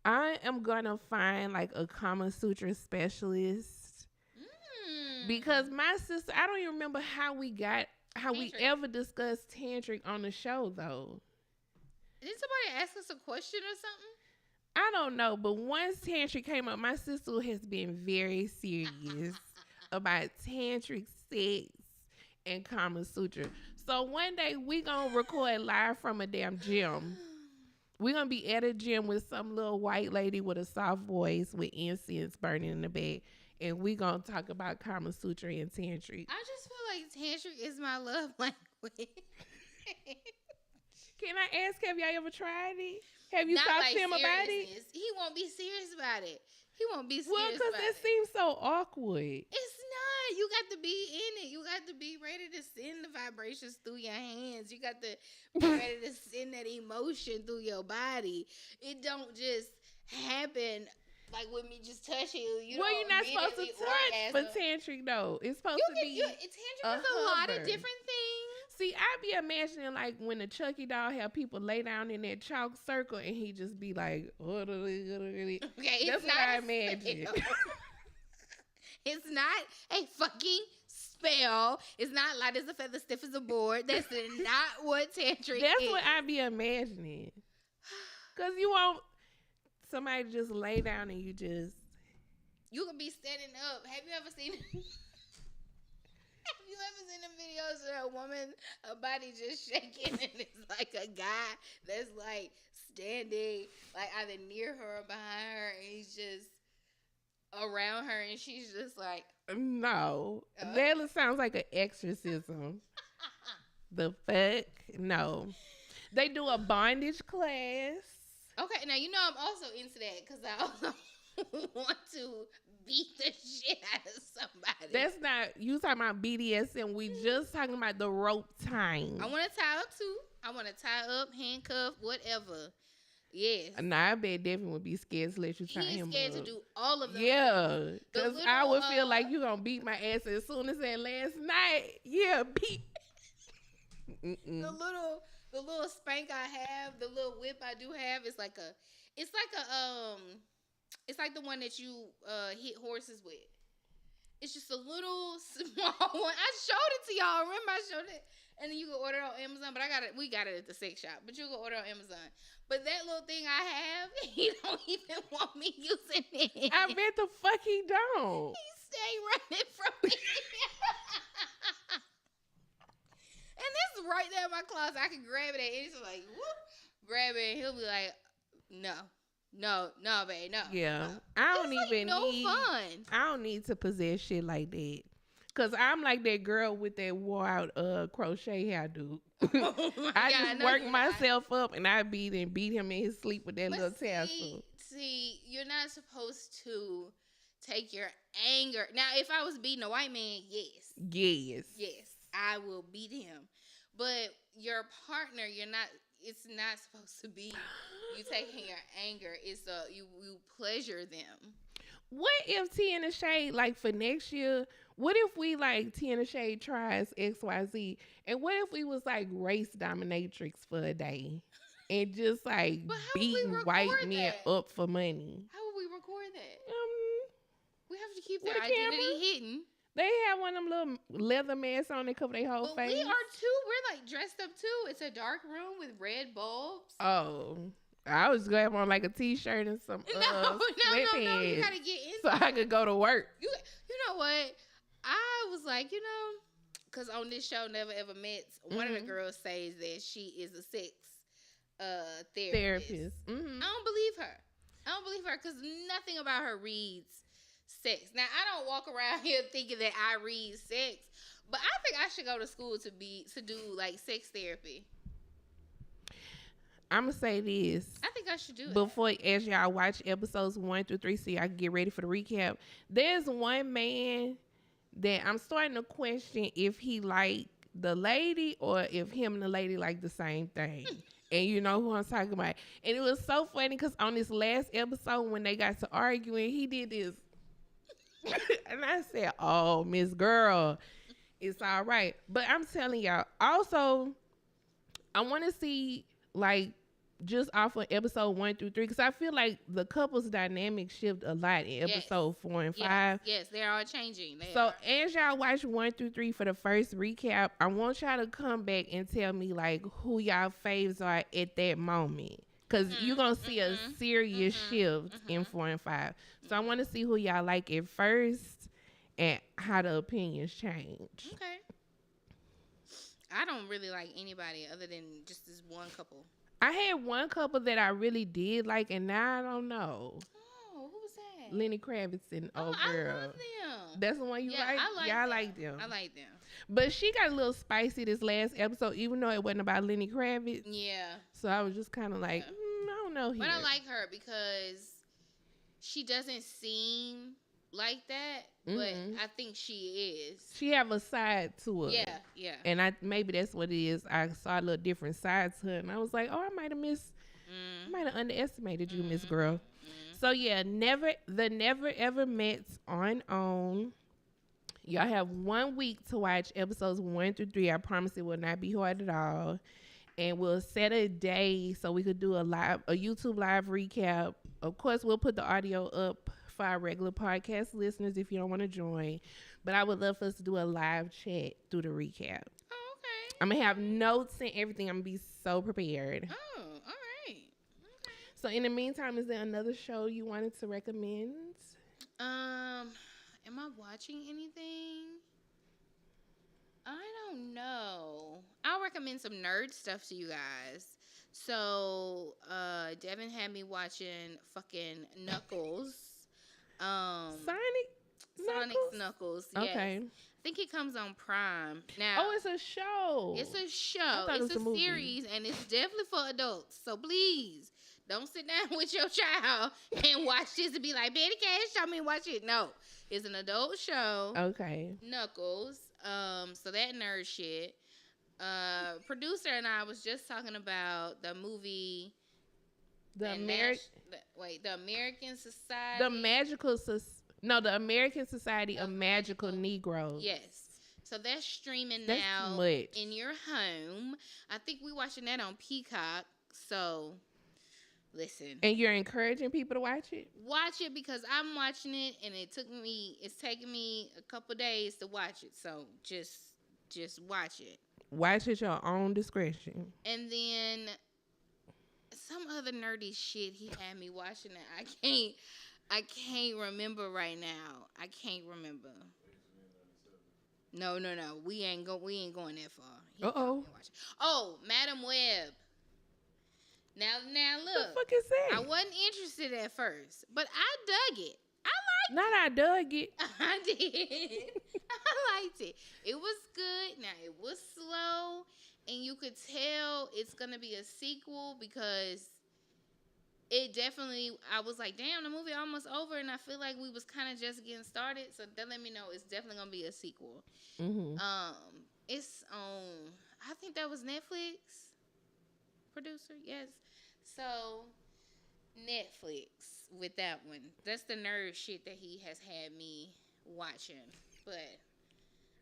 I am gonna find like a Kama Sutra specialist. Because my sister, I don't even remember how we ever discussed tantric on the show though. Did somebody ask us a question or something? I don't know, but once tantric came up, my sister has been very serious about tantric sex and Kama Sutra. So one day we gonna record live from a damn gym. We're gonna be at a gym with some little white lady with a soft voice with incense burning in the back. And we gonna talk about Kama Sutra and tantric. I just feel like tantric is my love language. Can I ask, have y'all ever tried it? Have you talked to him about it? He won't be serious about it. He won't be serious well, because it seems so awkward. It's not. You got to be in it. You got to be ready to send the vibrations through your hands. You got to be ready to send that emotion through your body. It don't just happen like with me just touching you. You Well, don't you're not supposed to immediately touch for orgasm. tantric though. It's supposed You to can be. tantric is a lot of hover. different things. See, I be imagining like when the Chucky doll have people lay down in that chalk circle and he just be like, Okay, that's what I imagine. It's not a fucking spell. It's not light as a feather, stiff as a board. That's not what tantric That's is. what I be imagining. Cause you want somebody to just lay down and you just. You could be standing up. Have you ever seen? Have you ever seen the videos of a woman, a body just shaking, and it's like a guy that's like standing, like either near her or behind her, and he's just around her, and she's just like, No, that sounds like an exorcism. The fuck? No. They do a bondage class. okay. Now you know I'm also into that because I also want to beat the shit out of somebody. That's not, you talking about BDSM. We just talking about the rope tying. I want to tie up too. I want to tie up, handcuff, whatever. Yes. Nah, I bet Devin would be scared to let you tie He's him scared up. to do all of them. Yeah, because I little, would feel like you gonna beat my ass as soon as that last night. Yeah, beat. The little spank I have, the little whip I do have, it's like the one that you hit horses with. It's just a little small one. I showed it to y'all. Remember I showed it, and then you can order it on Amazon. But we got it at the sex shop. But you can order it on Amazon. But that little thing I have, he don't even want me using it. I bet the fuck he don't. He stay running from me. And this is right there in my closet. I can grab it at any time, like, whoop, grab it, and he'll be like, no, babe, no. Yeah, no. I don't It's even like no need. fun. I don't need to possess shit like that. Cause I'm like that girl with that wore out crochet hairdo. Oh my I God, just no, work you're myself up and I beat him in his sleep with that But little tassel. see, you're not supposed to take your anger. Now, if I was beating a white man, yes, I will beat him. But your partner, it's not supposed to be you taking your anger. It's you pleasure them. What if T in the Shade, like for next year, what if we like T in the Shade tries XYZ? And what if we was like race dominatrix for a day? And just like But how would we beating record white men that? up for money. How would we record that? Um, We have to keep with their a identity camera? hidden. They have one of them little leather masks on that cover their whole But face. we are too. We're like dressed up too. It's a dark room with red bulbs. Oh, I was going to have on like a t-shirt and some No. sweatpants You gotta get in. so I could go to work. You know what? I was like, because on this show, Never Ever Met, one of the girls says that she is a sex therapist. Mm-hmm. I don't believe her because nothing about her reads sex. Now, I don't walk around here thinking that I read sex, but I think I should go to school to do like sex therapy. I'm going to say this. I think I should do it. Before, as y'all watch episodes 1 through 3, so I can get ready for the recap. There's one man that I'm starting to question if he like the lady or if him and the lady like the same thing. And you know who I'm talking about. And it was so funny because on this last episode when they got to arguing, he did this. And I said, oh, Miss Girl, it's all right. But I'm telling y'all, also, I want to see, like, just off of episode 1 through 3, because I feel like the couple's dynamic shift a lot in episode 4 and 5. Yes, they are changing. As y'all watch 1 through 3 for the first recap, I want y'all to come back and tell me like who y'all faves are at that moment. Because you're going to see a serious shift in 4 and 5. So I want to see who y'all like at first and how the opinions change. Okay. I don't really like anybody other than just this one couple. I had one couple that I really did like, and now I don't know. Oh, who was that? Lenny Kravitz and Oh, girl. I love them. That's the one you like? I like yeah, them. I like them. I like them. But she got a little spicy this last episode, even though it wasn't about Lenny Kravitz. Yeah. So I was just kind of like, I don't know here. But I like her because she doesn't seem like that, but I think she is. She have a side to her. Yeah. And maybe that's what it is. I saw a little different side to her, and I was like, oh, I might have underestimated you, Miss Girl. So yeah, the Never Ever Mets on. Y'all have 1 week to watch episodes 1 through 3. I promise it will not be hard at all. And we'll set a day so we could do a YouTube live recap. Of course, we'll put the audio up for our regular podcast listeners if you don't want to join. But I would love for us to do a live chat through the recap. Oh, okay. I'm gonna have notes and everything. I'm gonna be so prepared. Oh, all right. Okay. So in the meantime, is there another show you wanted to recommend? Am I watching anything? I don't know. I'll recommend some nerd stuff to you guys. So, Devin had me watching fucking Knuckles. Sonic's Knuckles. Yes. Okay. I think it comes on Prime now. Oh, it's a show. It's a show. thought it It's was a movie. series, and it's definitely for adults. So please don't sit down with your child and watch this and be like, Betty Cash, show me watch it. No, it's an adult show. Okay. Knuckles. So that nerd shit. Producer and I was just talking about the movie. The American Society. The American Society of Magical Negroes. Yes. So that's streaming That's now much. in your home. I think we're watching that on Peacock. So listen. And you're encouraging people to watch it? Watch it because I'm watching it and it's taking me a couple days to watch it. So just watch it. Watch at your own discretion. And then some other nerdy shit he had me watching that I can't remember right now. I can't remember. No. We ain't going that far. Oh, Madam Web. Now look. What the fuck is that? I wasn't interested at first, but I dug it. I dug it. I did. I liked it. It was good. Now, it was slow, and you could tell it's going to be a sequel because it definitely, I was like, damn, the movie almost over, and I feel like we was kind of just getting started, so that let me know it's definitely going to be a sequel. Mm-hmm. It's on, I think that was Netflix producer, yes. So, Netflix with that one. That's the nerd shit that he has had me watching. But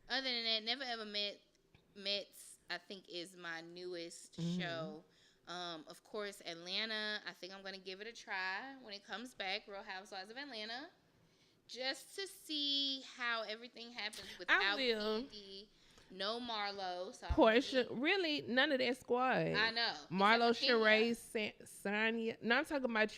other than that, Never Ever Mets, I think is my newest show. Of course, Atlanta, I think I'm going to give it a try when it comes back, Real Housewives of Atlanta, just to see how everything happens without Kiki, no Marlo. So Portia, really, none of that squad. I know. Marlo, Sheree, Sanya. No, I'm talking about,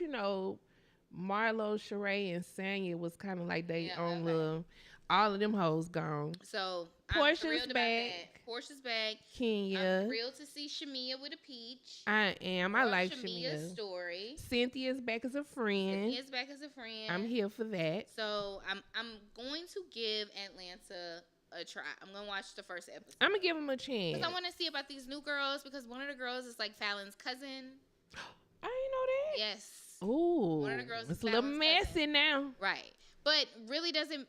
Marlo, Sheree, and Sanya was kind of like they own little. All of them hoes gone. So Portia's back. Portia's back. Kenya. I'm thrilled to see Shamia with a peach. I am. I like Shamia's Shamia. Story. Cynthia's back as a friend. Cynthia's back as a friend. I'm here for that. So I'm going to give Atlanta a try. I'm gonna watch the first episode. I'm gonna give them a chance. Because I want to see about these new girls. Because one of the girls is like Fallon's cousin. I didn't know that. Yes. Ooh. One of the girls. It's a little messy now. Right. But really doesn't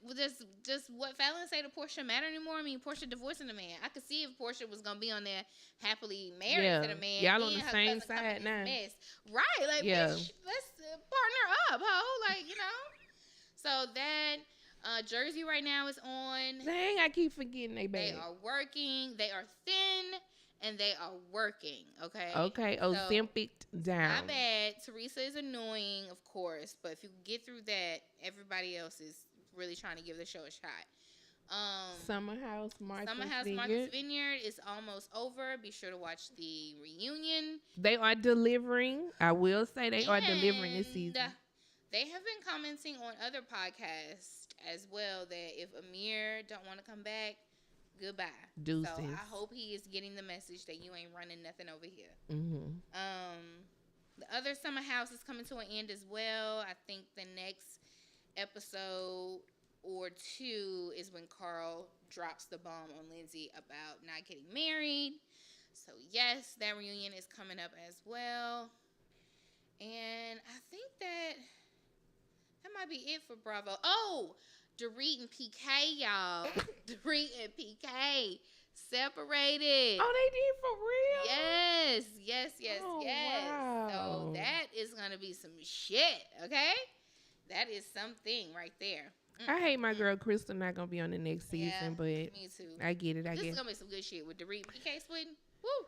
just what Fallon say to Portia matter anymore? I mean, Portia divorcing the man. I could see if Portia was gonna be on there happily married to the man. Y'all on the same side now. Right. Like, bitch, let's partner up, ho. Like, So that Jersey right now is on. Dang, I keep forgetting they back. They are working. They are thin. And they are working, okay? Okay, Ozempic down. Not bad. Teresa is annoying, of course. But if you get through that, everybody else is really trying to give the show a shot. Summer House Martha's Vineyard is almost over. Be sure to watch the reunion. They are delivering. I will say they are delivering this season. They have been commenting on other podcasts as well that if Amir don't want to come back, goodbye. Deuces. So I hope he is getting the message that you ain't running nothing over here. Mm-hmm. The other Summer House is coming to an end as well. I think the next episode or two is when Carl drops the bomb on Lindsay about not getting married. So yes, that reunion is coming up as well. And I think that might be it for Bravo. Oh, Dorit and PK, y'all. Dorit and PK separated. Oh, they did for real? Yes. Oh, wow. So that is going to be some shit, okay? That is something right there. I hate my girl Crystal not gonna be on the next season, Yeah, but me too. I get it. I This get is it. gonna be some good shit with the PK splitting. Woo!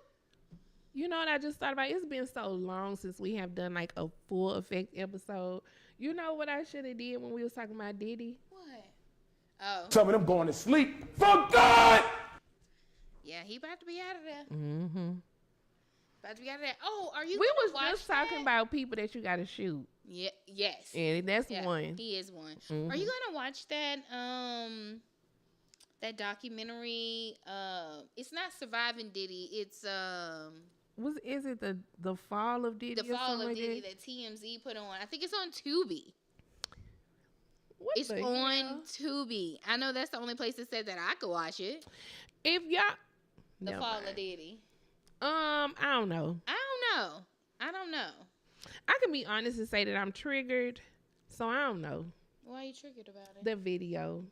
You know what I just thought about? It's been so long since we have done like a full effect episode. You know what I should have did when we was talking about Diddy? What? Oh, Some of them going to sleep. For God! yeah, he about to be out of there. Mm-hmm. About to be out of there. Oh, are you? We gonna was watch just talking that? about people that you gotta shoot, Yeah. Yes. and that's Yeah, one. He is one. Mhm. Are you gonna watch that? That documentary. It's not Surviving Diddy. It's Is it the fall of Diddy? the or Fall something of like Diddy that? that TMZ put on. I think it's on Tubi. What It's the on hell? Tubi. I know that's the only place that said that I could watch it. If y'all, The Never Fall mind. of Diddy. I don't know. I don't know. I can be honest and say that I'm triggered, so I don't know. Why are you triggered about it? The video,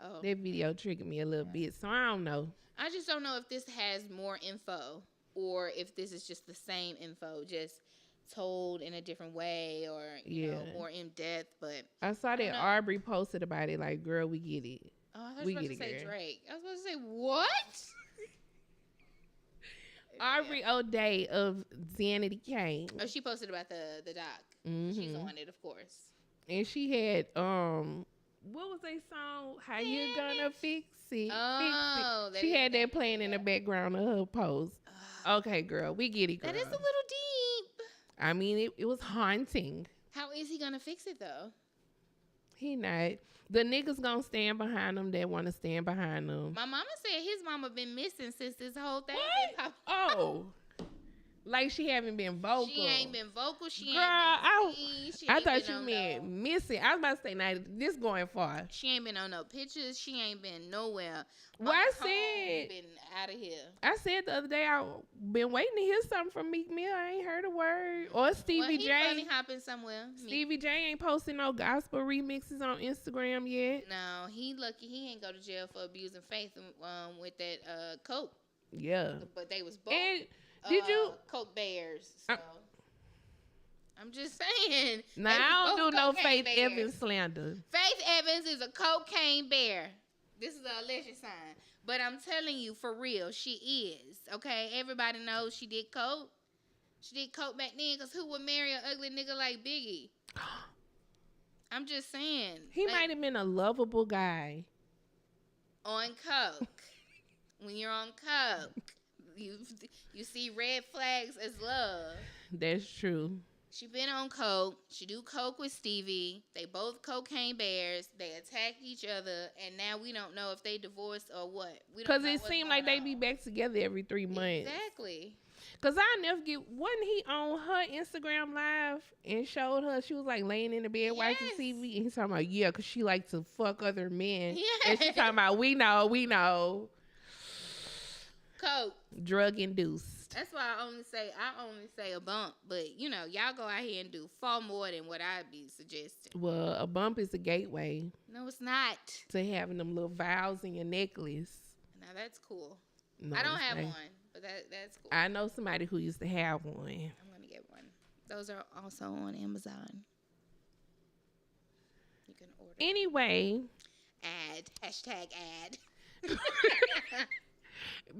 Oh, that video triggered me a little bit, so I don't know. I just don't know if this has more info or if this is just the same info, just told in a different way or you know Yeah. more in depth. But I saw that know. Aubrey posted about it, like, girl, we get it. oh, I thought We you were get about to it, say girl. Drake. I was about to say what? Aubrey O'Day of Xanity Kane. Oh, she posted about the doc. She's Mhm. on it, of course. And she had what was that song? How you gonna fix it? Oh, Fix it. She had that playing in the background of her post. Okay, girl, we get it, girl. That is a little deep. I mean, it was haunting. How is he gonna fix it though? He not. The niggas gonna stand behind them that want to stand behind them. My mama said his mama been missing since this whole thing. What? been pop- Oh, like she haven't been vocal. She ain't been vocal. She Girl, ain't been seen. She I ain't thought been you on meant no- missing. I was about to say, now this going far. She ain't been on no pictures. She ain't been nowhere. Well, I Mama said- been out of here. I said the other day I been waiting to hear something from Meek Mill. I ain't heard a word. Or Stevie Well, he J. funny hopping somewhere. Stevie J ain't posting no gospel remixes on Instagram yet. No, he lucky he ain't go to jail for abusing faith with that coke. Yeah. But they was both And did you? coke bears. So I'm just saying. Nah, they was I don't both do no cocaine Faith bears. Evans slander. Faith Evans is a cocaine bear. This is a alleged sign. But I'm telling you, for real, she is. Okay? Everybody knows she did coke. She did coke back then because who would marry an ugly nigga like Biggie? I'm just saying. He like, might have been a lovable guy. on coke. When you're on coke, you see red flags as love. That's true. She been on coke. She do coke with Stevie. They both cocaine bears. They attack each other, and now we don't know if they divorced or what. Because it seemed like they be back together every 3 months. Exactly. Because I never get, wasn't he on her Instagram live and showed her, she was like laying in the bed watching Yes. TV, and he's talking about, yeah, because she likes to fuck other men. And she's Yes. talking about, we know, Coke. drug induced. That's why I only say a bump, but you know, y'all go out here and do far more than what I'd be suggesting. Well, a bump is a gateway No, it's not. to having them little vials in your necklace. Now that's cool. No, I don't it's have not. one, but that's cool. I know somebody who used to have one. I'm gonna get one. Those are also on Amazon. You can order. Anyway, Ad. Hashtag ad.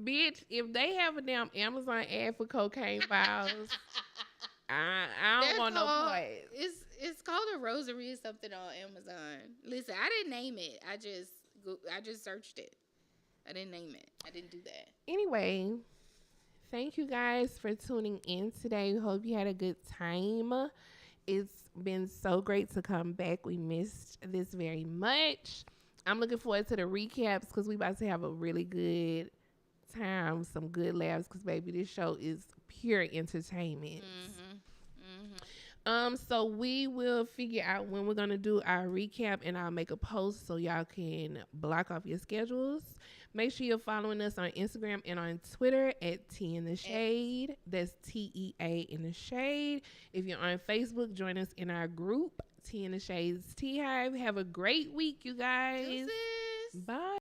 bitch, if they have a damn Amazon ad for cocaine vials, I don't They're want no called- part. It's called a rosary or something on Amazon. Listen, I didn't name it. I just searched it. I didn't name it. I didn't do that. Anyway, thank you guys for tuning in today. We hope you had a good time. It's been so great to come back. We missed this very much. I'm looking forward to the recaps because we about to have a really good time, some good laughs because, baby, this show is pure entertainment. So we will figure out when we're going to do our recap, and I'll make a post so y'all can block off your schedules. Make sure you're following us on Instagram and on Twitter at Tea in the Shade. That's TEA in the Shade. If you're on Facebook, join us in our group, Tea in the Shade's Tea Hive. Have a great week, you guys. Deuces. Bye.